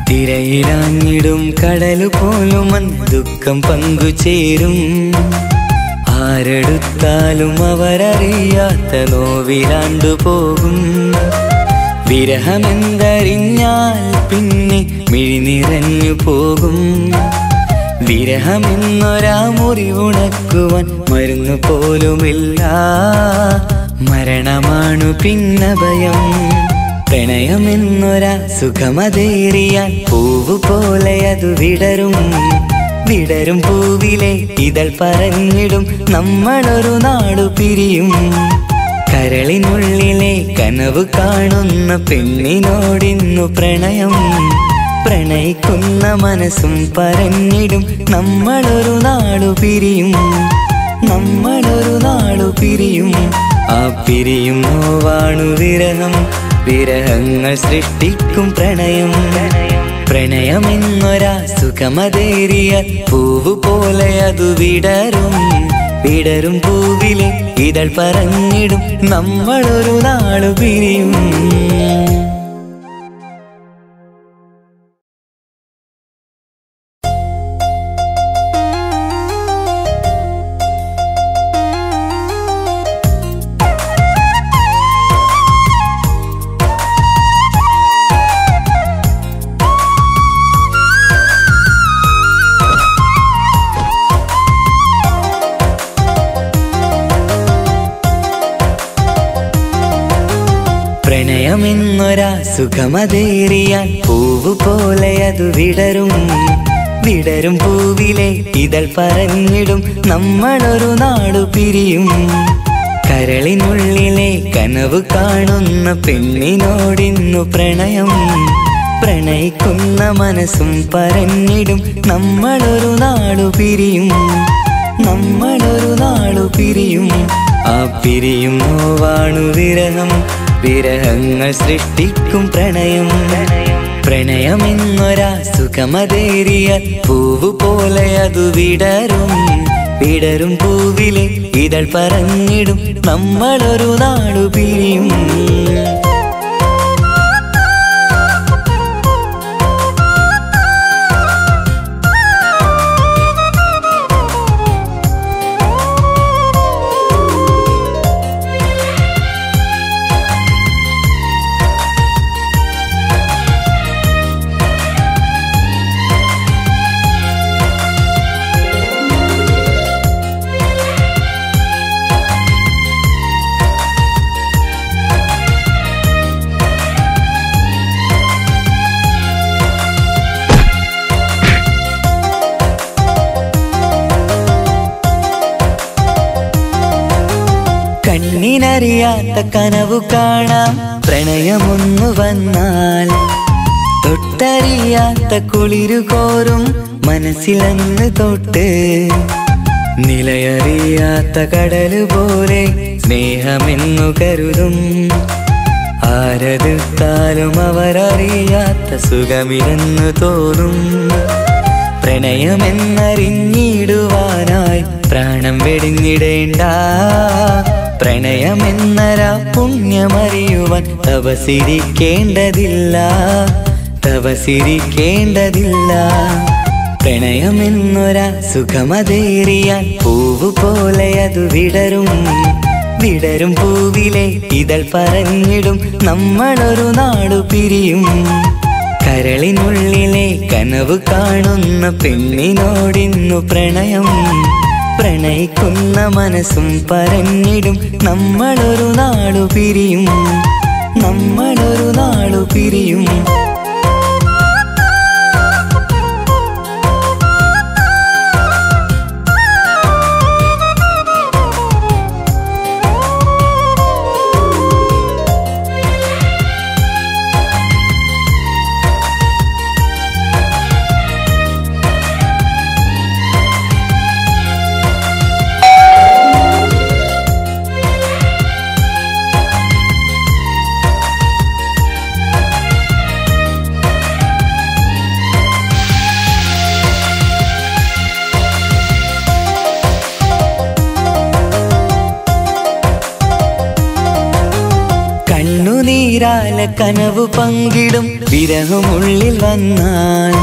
തിരയിലാഞ്ഞിടും കടലു പോലും ദുഃഖം പങ്കുചേരും ആരെടുത്താലും അവരറിയാത്ത നോവിലാണ്ടു പോകും വിരഹമെന്തറിഞ്ഞാൽ പിന്നെ മിഴിനിറഞ്ഞു പോകും വിരഹമെന്നൊരാ മുറിവുണക്കുവാൻ മരുന്നു പോലുമില്ല മരണമാണു പിന്ന ഭയം പ്രണയമെന്നൊരാ സുഖമതേറിയാൽ പൂവ് പോലെ അത് വിടരും വിടരും പൂവിലെ ഇതൾ പറഞ്ഞിടും നമ്മളൊരു നാടു പിരിയും കരളിനുള്ളിലെ കനവ് കാണുന്ന പെണ്ണിനോടിന്നു പ്രണയം പ്രണയിക്കുന്ന മനസ്സും പറഞ്ഞിടും നമ്മളൊരു നാടു പിരിയും നമ്മളൊരു നാടു പിരിയും ആ പിരിയും നോവാണു വിരഹം വിരഹങ്ങൾ സൃഷ്ടിക്കും പ്രണയം പ്രണയമെന്നൊരാ സുഖമതേറിയ പൂവ് പോലെ അതു വിടരും വിടരും പൂവിലെ ഇതൾ പറഞ്ഞിടും നമ്മളൊരു നാളു പിരിയും പ്രണയമെന്നൊരാ സുഖമതേറിയാൽ പൂവ് പോലെ അതു വിടരും വിടരും പൂവിലെ ഇതൾ പറഞ്ഞിടും നമ്മളൊരു നാടു പിരിയും കരളിനുള്ളിലെ കനവ് കാണുന്ന പെണ്ണിനോടിന്നു പ്രണയം പ്രണയിക്കുന്ന മനസ്സും പറഞ്ഞിടും നമ്മളൊരു നാടു പിരിയും നമ്മളൊരു നാടു പിരിയും ആ പിരിയും നോവാണു വിരഹം വിരഹങ്ങൾ സൃഷ്ടിക്കും പ്രണയം പ്രണയമെന്നൊരാ സുഖമതേറിയ പൂവ് പോലെ അതു വിടരും വിടരും പൂവിലെ ഇതൾ പറഞ്ഞിടും നമ്മളൊരു നാടു പിരിയും കണ്ണിനറിയാത്ത കനവു കാണാം പ്രണയമൊന്നു വന്നാൽ തൊട്ടറിയാത്ത കുളിരു കോരും മനസ്സിലന്ന് തൊട്ട് നിലയറിയാത്ത കടല് പോലെ സ്നേഹമെന്നു കരുതും ആരെടുത്താലും അവരറിയാത്ത സുഖമില്ലെന്നു തോന്നും പ്രണയമെന്നറിഞ്ഞിടുവാനായി പ്രാണം വെടിഞ്ഞിടേണ്ട പ്രണയമെന്നരാ പുണ്യമറിയുവാൻ തപസിരിക്കേണ്ടതില്ല തപസിരിക്കേണ്ടതില്ല പ്രണയമെന്നൊരാ സുഖമതേറിയാൽ പൂവ് പോലെ അതു വിടരും വിടരും പൂവിലെ ഇതൾ പറഞ്ഞിടും നമ്മളൊരു നാടു പിരിയും കരളിനുള്ളിലെ കനവ് കാണുന്ന പെണ്ണിനോടിന്നു പ്രണയം പ്രണയിക്കുന്ന മനസ്സും പറഞ്ഞിടും നമ്മളൊരു നാടു പിരിയും നമ്മളൊരു നാടു പിരിയും കണ്ണീരാല കനവു പങ്കിടും വിരഹമുള്ളിൽ വന്നാൽ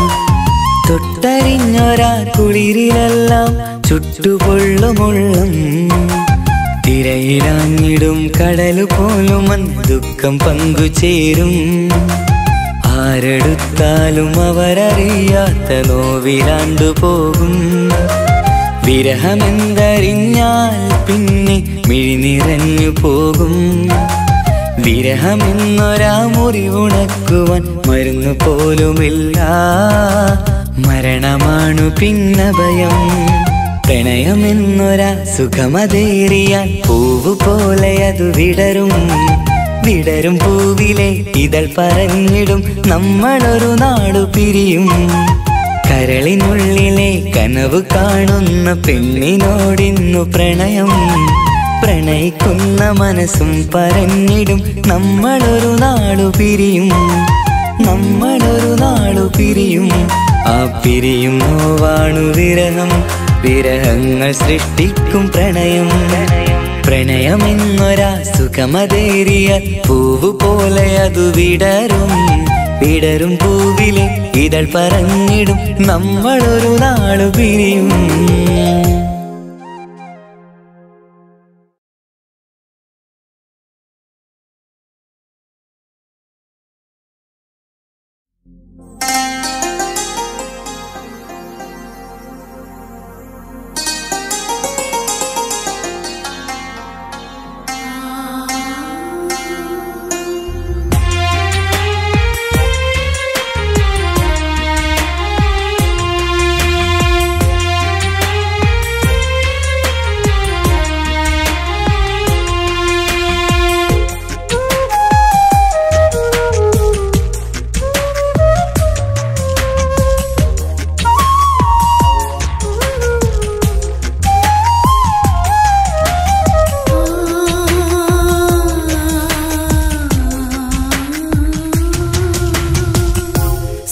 തൊട്ടറിഞ്ഞൊരാ കുളിരിലെല്ലാം ചുട്ടുപൊള്ളുമുള്ളം തിരയിലാഞ്ഞിടും കടലു പോലും ദുഃഖം പങ്കുചേരും ആരെടുത്താലും അവരറിയാത്ത നോവിലാണ്ടു പോകും വിരഹമെന്തറിഞ്ഞാൽ പിന്നെ മിഴിനിറഞ്ഞു പോകും വിരഹമെന്നൊരാ മുറിവുണക്കുവാൻ മരുന്നു പോലുമില്ല മരണമാണു പിന്ന ഭയം പ്രണയമെന്നൊരാ സുഖമതേറിയാൽ പൂവ് പോലെ അത് വിടരും വിടരും പൂവിലെ ഇതൾ പറഞ്ഞിടും നമ്മളൊരു നാടു പിരിയും കരളിനുള്ളിലെ കനവ് കാണുന്ന പെണ്ണിനോടിന്നു പ്രണയം പ്രണയിക്കുന്ന മനസ്സും പറഞ്ഞിടും നമ്മളൊരു നാടു പിരിയും നമ്മളൊരു നാടു പിരിയും ആ പിരിയും നോവാണു വിരഹം വിരഹങ്ങൾ സൃഷ്ടിക്കും പ്രണയം പ്രണയമെന്നൊരാ സുഖമതേറിയ പൂവ് പോലെ അതു വിടരും വിടരും പൂവിലെ ഇതൾ പറഞ്ഞിടും നമ്മളൊരു നാളു പിരിയും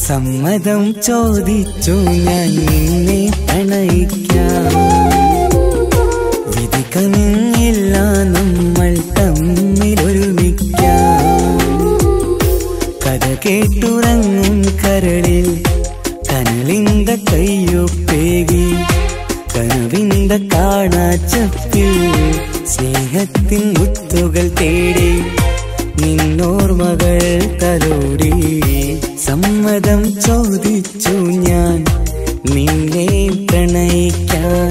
സമ്മതം ചോദിച്ചു ഞാൻ നിന്നെ പ്രണയിക്കാം വിധി കനിഞ്ഞില്ല നമ്മൾ തമ്മിലൊരുമിക്കാം കഥ കേട്ടുറങ്ങും കരളിൽ കനലിന്ത കയ്യൊപ്പേകി കനവിന്ത കാണാച്ചപ്പിൽ സ്നേഹത്തിൻ മുത്തുകൾ തേടി നിന്നോർമകൾ തലോടി സമ്മതം ചോദിച്ചു ഞാൻ നിന്നെ പ്രണയിക്കാൻ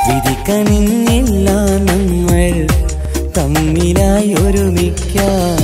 വിധി കനിഞ്ഞില്ല നമ്മൾ തമ്മിലായി ഒരുമിക്കാം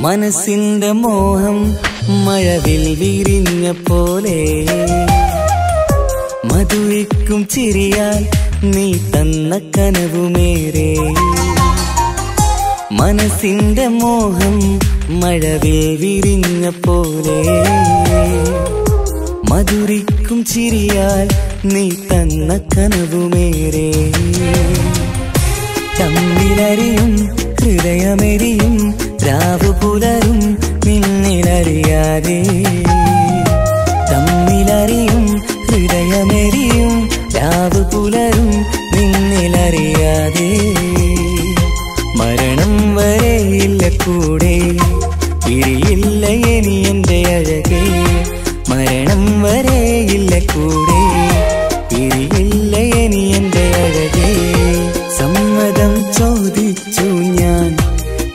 മനസ്സിന്റെ മോഹം മഴവിൽ വിരിഞ്ഞ പോലെ മധുരിക്കും ചിരിയാൽ നീ തന്ന കനവുമേറെ മനസ്സിന്റെ മോഹം മഴവിൽ വിരിഞ്ഞ പോലെ മധുരിക്കും ചിരിയാൽ നീ തന്ന കനവുമേറെ തമ്മിലറിയും ഹൃദയമെരിയും രാവു പുലരും നിന്നിലറിയാതെ തമ്മിലറിയും ഹൃദയമെരിയും രാവു പുലരും നിന്നിലറിയാതെ മരണം വരെയില്ല കൂടെ പിരിയില്ല ഇനി എന്റെ അഴകേ മരണം വരെയില്ല കൂടെ പിരിയില്ല ഇനി എന്റെ അഴകേ സമ്മതം ചോദിച്ചു ഞാൻ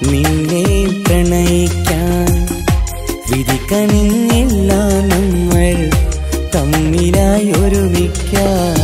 നിന്നെ പ്രണയിക്കാൻ വിധി കനിഞ്ഞില്ല നമ്മൾ തമ്മിലായി ഒരുമിക്കാം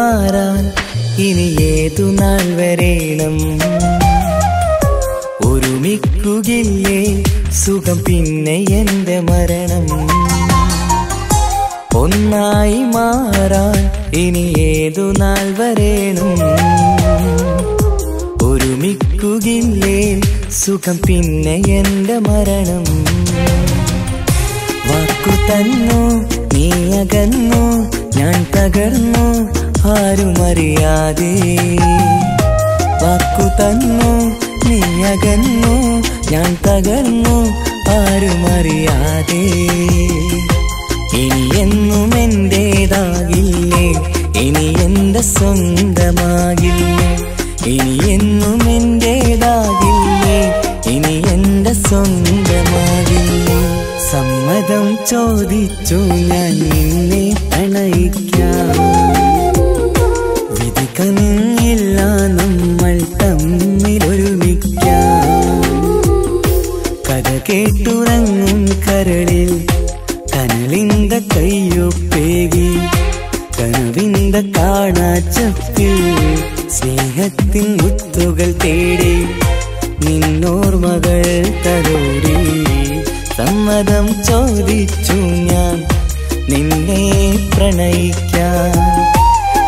മാറാൻ ഇനി ഏതു നാൾ വരേണം? ഒരുമിക്കുകയില്ലേ സുഖം പിന്നെ എന്റെ മരണം? ഒന്നായി മാറാൻ ഇനി ഏതു നാൾ വരേണം? ഒരുമിക്കുകയില്ലേ സുഖം പിന്നെ എന്റെ മരണം? വാക്കു തന്നു നീ അകന്നു, ഞാൻ തകർന്നു ആരുമറിയാതെ. വാക്കു തന്നു നീ അകന്നു, ഞാൻ തകർന്നു ആരുമറിയാതെ. ഇനി എന്നും എന്റേതാകില്ലേ, ഇനി എന്റെ സ്വന്തമാകില്ലേ? ഇനി എന്നും എന്റേതാകില്ലേ, ഇനി എന്റെ സ്വന്തമാകില്ലേ? സമ്മതം ചോദിച്ചു ഞാൻ നിന്നെ പ്രണയിക്കാം. വിധി കനിഞ്ഞില്ല നമ്മൾ തമ്മിലൊരുമിക്കാം. കഥ കേട്ടുറങ്ങും കരളിൽ കനലിന്ത കയ്യൊപ്പേകി, കനവിന്ത കാണാച്ചപ്പിൽ സ്നേഹത്തിൻ മുത്തുകൾ തേടി, നിന്നോർമകൾ തലോടി. സമ്മതം ചോദിച്ചു ഞാൻ നിന്നെ പ്രണയിക്കാൻ.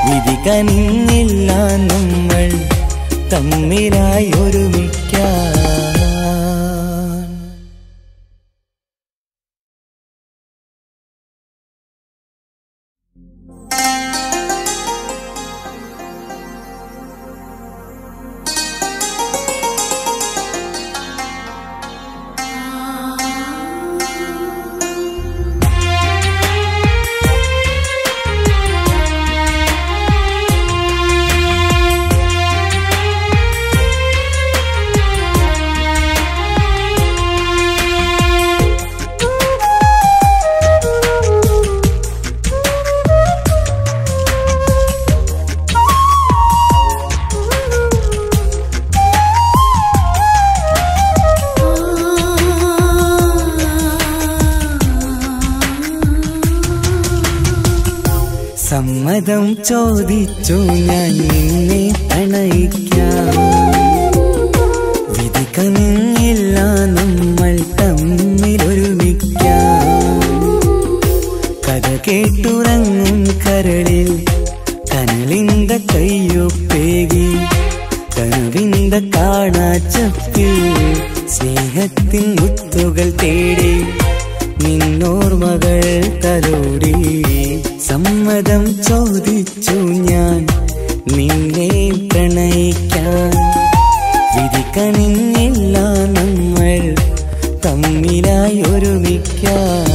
വിധി കനിഞ്ഞില്ല നമ്മൾ തമ്മിലായി ഒരുമിക്കാൻ. സമ്മതം ചോദിച്ചു ഞാൻ നിന്നെ പ്രണയിക്കാം. വിധി കനിഞ്ഞില്ല നമ്മൾ തമ്മിലൊരുമിക്കാം. കഥ കേട്ടുറങ്ങും കരളിൽ കനലിന്ത കയ്യൊപ്പേകി, കനവിന്ത കാണാച്ചപ്പിൽ സ്നേഹത്തിൻ മുത്തുകൾ തേടി, നിന്നോർമകൾ തലോടി. സമ്മതം ചോദിച്ചു ഞാൻ നിന്നെ പ്രണയിക്കാൻ. വിധി കനിഞ്ഞില്ല നമ്മൾ തമ്മിലായി ഒരുമിക്കാൻ.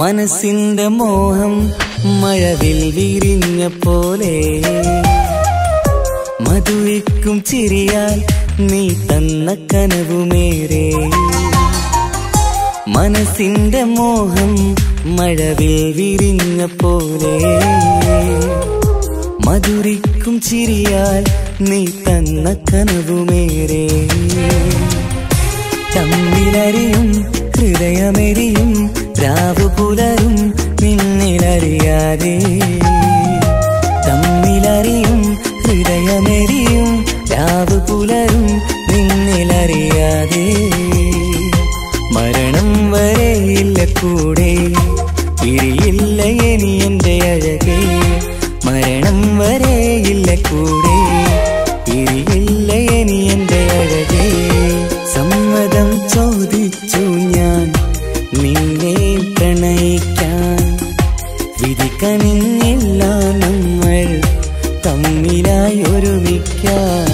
മനസ്സിന്റെ മോഹം മഴവിൽ വിരിഞ്ഞ പോലെ, മധുരിക്കും ചിരിയാൽ നീ തന്ന കനവുമേറെ. മനസ്സിന്റെ മോഹം മഴവിൽ വിരിഞ്ഞ പോലെ, മധുരിക്കും ചിരിയാൽ നീ തന്ന കനവുമേറെ. തമ്മിലറിയും ഹൃദയമെരിയും രാവു പുലരും നിന്നിലറിയാതെ. തമ്മിലറിയും ഹൃദയമെരിയും രാവു പുലരും നിന്നിലറിയാതെ. മരണം വരെയില്ല കൂടെ, പിരിയില്ല ഇനി എന്റെ അഴകേ. മരണം വരെയില്ല കൂടെ, പിരിയില്ല ഇനി എന്റെ അഴകേ. സമ്മതം ചോദിച്ചു ഞാൻ നിന്നെ പ്രണയിക്കാൻ. വിധി കനിഞ്ഞില്ല നമ്മൾ തമ്മിലായി ഒരുമിക്കാൻ.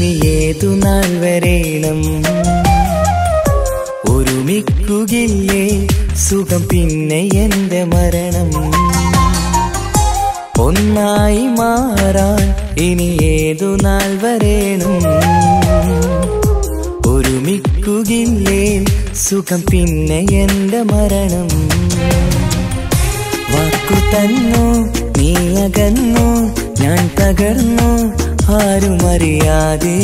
ഇനി ഏതു നാൾ വരേണം ഒരുമിക്കുകയില്ലേ സുഖം പിന്നെ എന്റെ മരണം ഒന്നായി മാറാൻ ഇനി ഏതു നാൾ വരേണം ഒരുമിക്കുകയില്ലേ സുഖം പിന്നെ എന്റെ മരണം വാക്കു തന്നു നീ അകന്നു ഞാൻ തകർന്നു ആരും അറിയാതെ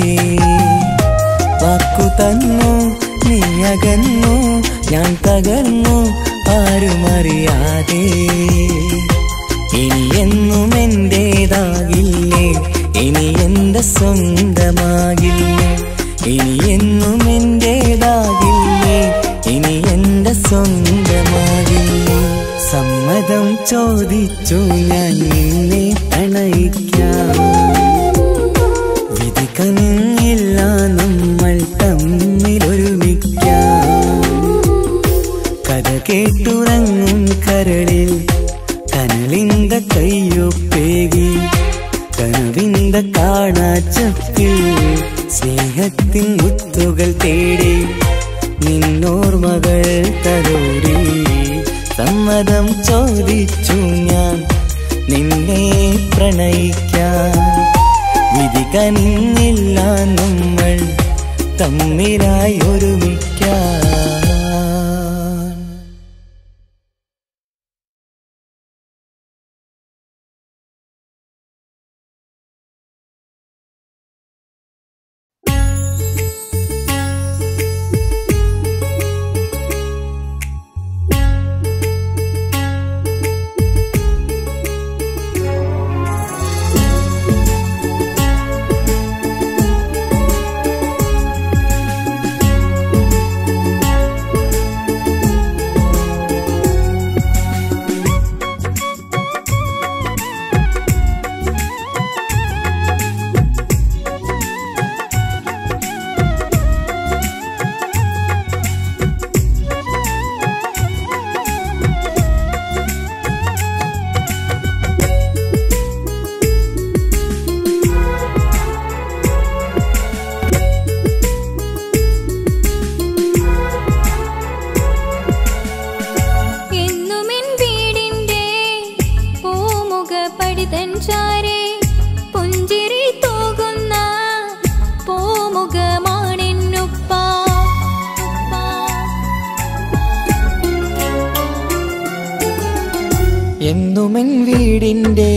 വാക്കു തന്നു നീ അകന്നു ഞാൻ തകർന്നു ആരും അറിയാതെ ഇനി എന്നും എന്റേതാകില്ലേ ഇനി എന്റെ സ്വന്തമാകില്ലേ ഇനി എന്നും എന്റേതാകില്ലേ ഇനി എന്റെ സ്വന്തമാകില്ലേ സമ്മതം ചോദിച്ചു ഞാൻ നിന്നെ പ്രണയിക്കാം വിധി കനിഞ്ഞില്ല നമ്മൾ തമ്മിലൊരുമിക്കാം കഥ കേട്ടുറങ്ങും കരളിൽ കനലിന്ത കയ്യൊപ്പേകി കനവിന്ത കാണാച്ചപ്പിൽ സ്നേഹത്തിൻ മുത്തുകൾ തേടി നിന്നോർമകൾ തലോടി സമ്മതം ചോദിച്ചു ഞാൻ നിന്നെ പ്രണയിക്കാൻ വിധി കനിഞ്ഞില്ല നമ്മൾ തമ്മിലായി ഒരുമിക്കാൻ എന്നുമെൻ വീടിൻ്റെ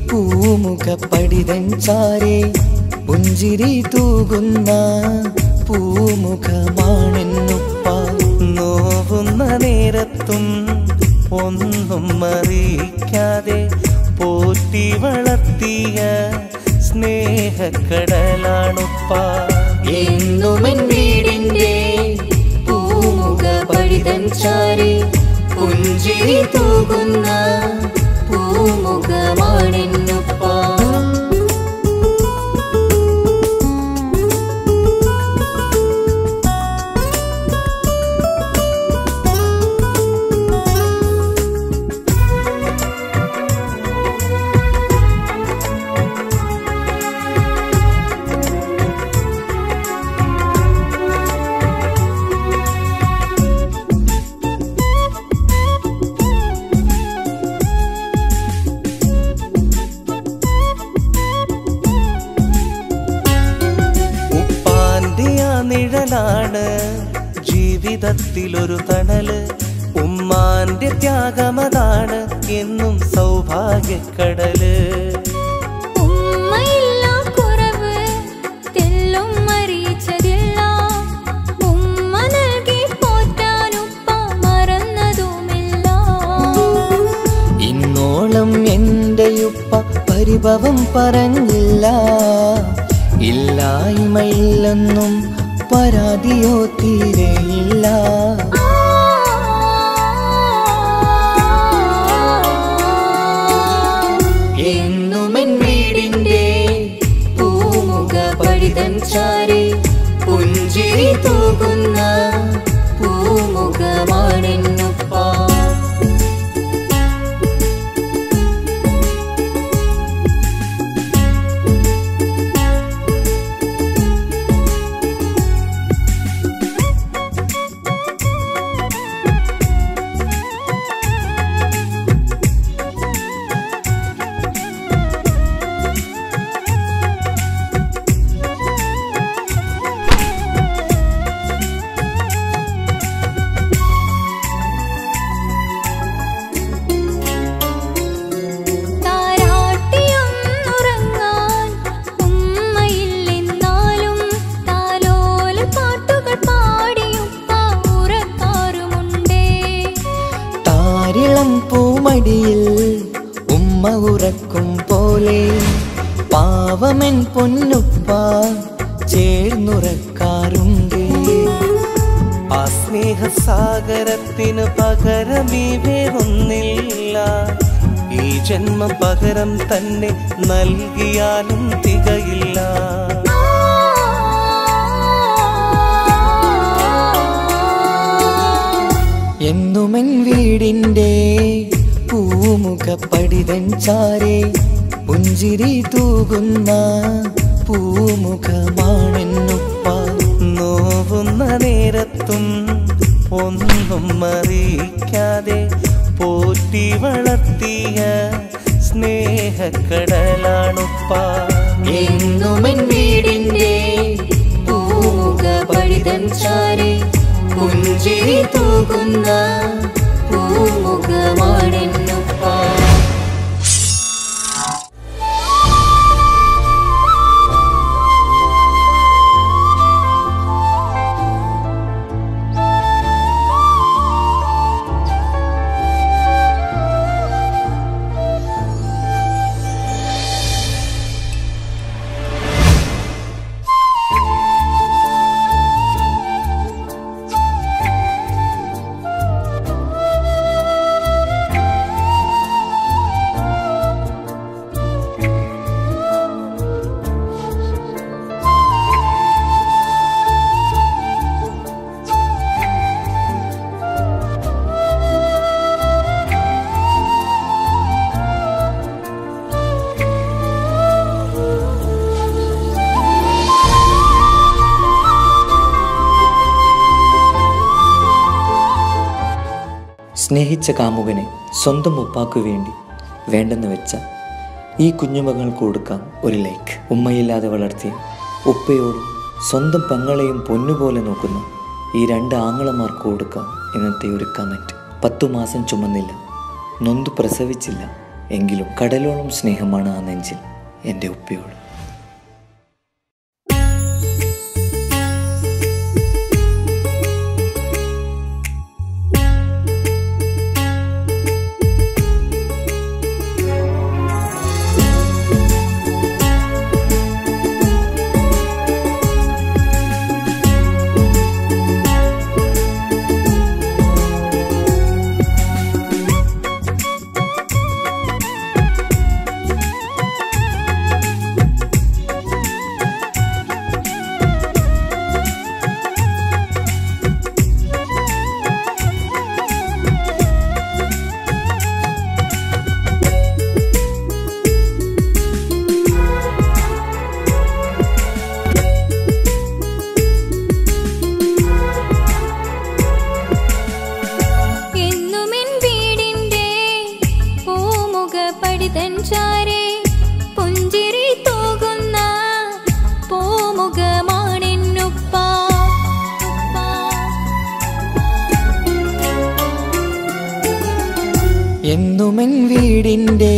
പൂമുഖപ്പടിതൻ ചാരേ പുഞ്ചിരി തൂകുന്ന പൂമുഖമാണെന്നുപ്പ നോവുന്ന നേരത്തും ഒന്നും അറിയിക്കാതെ പോറ്റി വളർത്തിയ സ്നേഹക്കടലാണുപ്പ എന്നുമെൻ വീടിൻ്റെ പൂമുഖപ്പടിതൻ ചാരേ പുഞ്ചിരി തൂകുന്ന പൂമുഖമാണെന്നുപ്പ നിഴലാണ് ജീവിതത്തിലൊരു തണല് ഉമ്മാന്റെ ത്യാഗമതാണ് എന്നും സൗഭാഗ്യക്കടല് ഉമ്മയില്ല കുറവ് തെല്ലും അറിയിച്ചതില്ല ഉമ്മ നൽകി പോറ്റാനുപ്പ മറന്നതുമില്ല ഇന്നോളം എന്റെയുപ്പ പരിഭവം പറഞ്ഞില്ല ഇല്ലായ്മയില്ലെന്നും പരാതിയോ തീരെയില്ല എന്നുമെൻ വീടിൻ്റെ പൂമുഖപ്പടിതൻ ചാരേ പുഞ്ചിരി തൂകുന്ന പൂമുഖമാണെന്നുപ്പ ഉറക്കും പോലെ പാവമൻ പൊന്നുപ്പ ചേർന്നുറക്കാറുണ്ട്. ആ സ്നേഹസാഗരത്തിന് പകരമീ വേറൊന്നില്ല. ഈ ജന്മം പകരം തന്നെ നൽകിയാലും തികയില്ല. എന്നുമെൻ വീടിൻ്റെ പൂമുഖപ്പടിതൻ ചാരെ പുഞ്ചിരി തൂകുന്ന പൂമുഖമാണെന്നുപ്പ. നോവുന്ന നേരത്തും ഒന്നും അറിയിക്കാതെ പോറ്റി വളർത്തിയ സ്നേഹക്കടലാണുപ്പ. എന്നുമെൻ വീടിൻ്റെ പൂമുഖപ്പടിതൻ ചാരെ പുഞ്ചിരി തൂകുന്ന പൂമുഖമാണെന്നുപ്പ. സ്നേഹിച്ച കാമുകനെ സ്വന്തം ഉപ്പാക്കു വേണ്ടി വേണ്ടെന്ന് വെച്ച ഈ കുഞ്ഞുമകൾക്ക് കൊടുക്കാം ഒരു ലൈക്ക്. ഉമ്മയില്ലാതെ വളർത്തിയ ഉപ്പയോടും സ്വന്തം പെങ്ങളെയും പൊന്നുപോലെ നോക്കുന്ന ഈ 2 ആങ്ങളമാർക്ക് കൊടുക്കാം ഇന്നത്തെ ഒരു കമൻറ്റ്. 10 മാസം ചുമന്നില്ല, നൊന്തു പ്രസവിച്ചില്ല, എങ്കിലും കടലോളം സ്നേഹമാണ് ആ നെഞ്ചിൽ എൻ്റെ ഉപ്പയോട്. എന്നുമെൻ വീടിൻ്റെ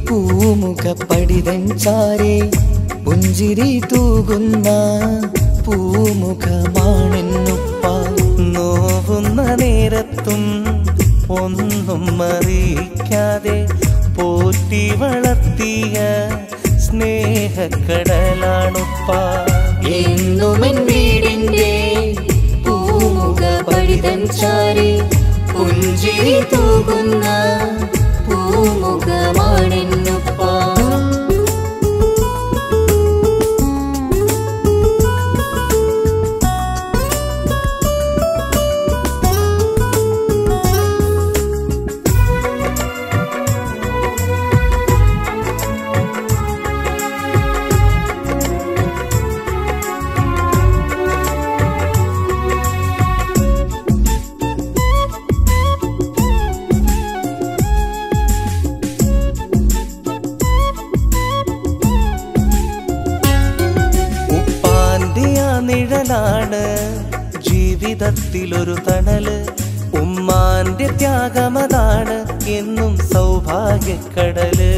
പൂമുഖപ്പടിതൻ ചാരെ പുഞ്ചിരി തൂകുന്ന പൂമുഖമാണെന്നുപ്പ. നോവുന്ന നേരത്തും ഒന്നും അറിയിക്കാതെ പോറ്റി വളർത്തിയ സ്നേഹക്കടലാണുപ്പ. എന്നുമെൻ വീടിൻ്റെ പൂമുഖപ്പടിതൻ ചാരെ പുഞ്ചിരി തൂകുന്ന പൂമുഖമാണെന്നുപ്പ. നിഴലാണ് ജീവിതത്തിലൊരു തണല്. ഉമ്മാന്റെ ത്യാഗമതാണ് എന്നും സൗഭാഗ്യക്കടല്.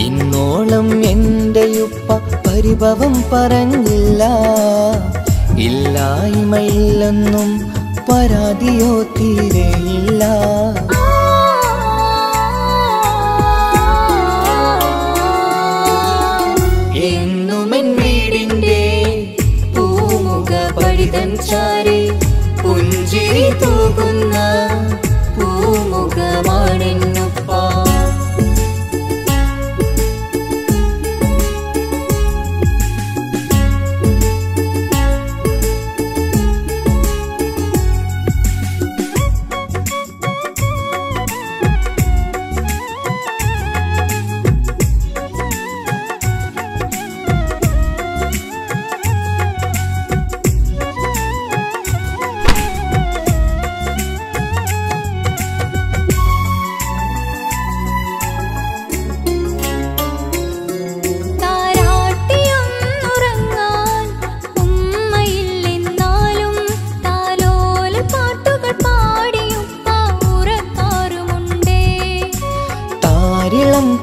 ഇന്നോളം എന്റെയുപ്പ അനുഭവം പറഞ്ഞില്ല, ഇല്ലായ്മയില്ലെന്നും പരാതിയോ തീരെയില്ല. എന്നുമെൻ വീടിൻ്റെ പൂമുഖ പടിതൻ ചാരി പുഞ്ചിരി തൂകുന്ന പൂമുഖമാണെന്നുപ്പ.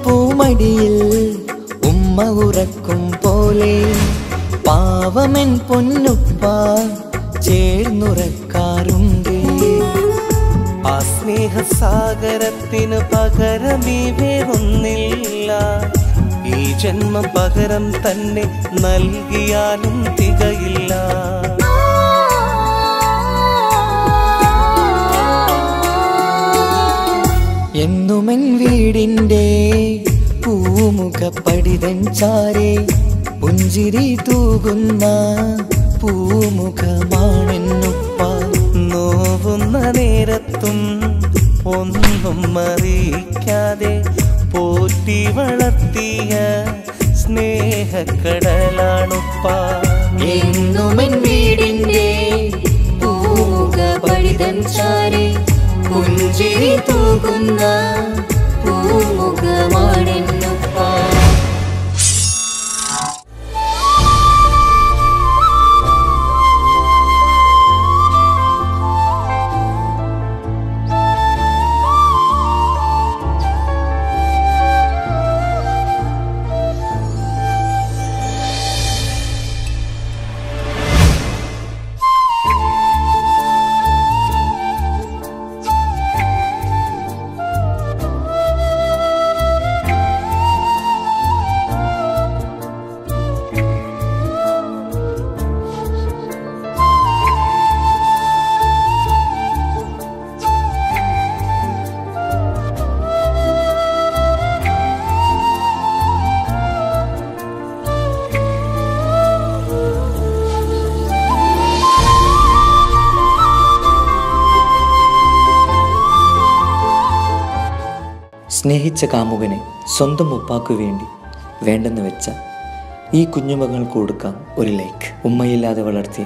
പൂമടിയിൽ ഉമ്മ ഉറക്കും പോലെ പാവമൻ പൊന്നുപ്പ ചേർന്നുറക്കാറുണ്ട്. ആ സ്നേഹസാഗരത്തിന് പകരമേ വേറൊന്നില്ല, ഈ ജന്മം പകരം തന്നെ നൽകിയാലും തികയില്ല. എന്നുമെൻ വീടിൻ്റെ പൂമുഖ പടിതൻ ചാരെ പുഞ്ചിരി തൂകുന്ന പൂമുഖമാണെന്നുപ്പ. നോവുന്ന നേരത്തും ഒന്നും അറിയിക്കാതെ പോറ്റി വളർത്തിയ സ്നേഹക്കടലാണുപ്പ. എന്നുമെൻ വീടിൻ്റെ പൂമുഖ പടിതൻ ചാരെ പുഞ്ചിരി തൂകുന്ന പൂമുഖമാണെന്നുപ്പ. സ്നേഹിച്ച കാമുകനെ സ്വന്തം ഉപ്പാക്കു വേണ്ടി വേണ്ടെന്ന് വെച്ച ഈ കുഞ്ഞുമകൾക്ക് കൊടുക്കാം ഒരു ലൈക്ക്. ഉമ്മയില്ലാതെ വളർത്തിയ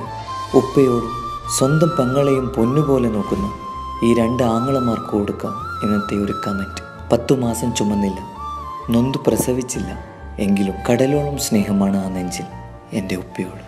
ഉപ്പയോടും സ്വന്തം പെങ്ങളെയും പൊന്നുപോലെ നോക്കുന്ന ഈ 2 ആങ്ങളമാർക്ക് കൊടുക്കാം ഇന്നത്തെ ഒരു കമൻറ്റ്. 10 മാസം ചുമന്നില്ല, നൊന്തു പ്രസവിച്ചില്ല, എങ്കിലും കടലോളം സ്നേഹമാണ് ആ നെഞ്ചിൽ എൻ്റെ ഉപ്പയോട്.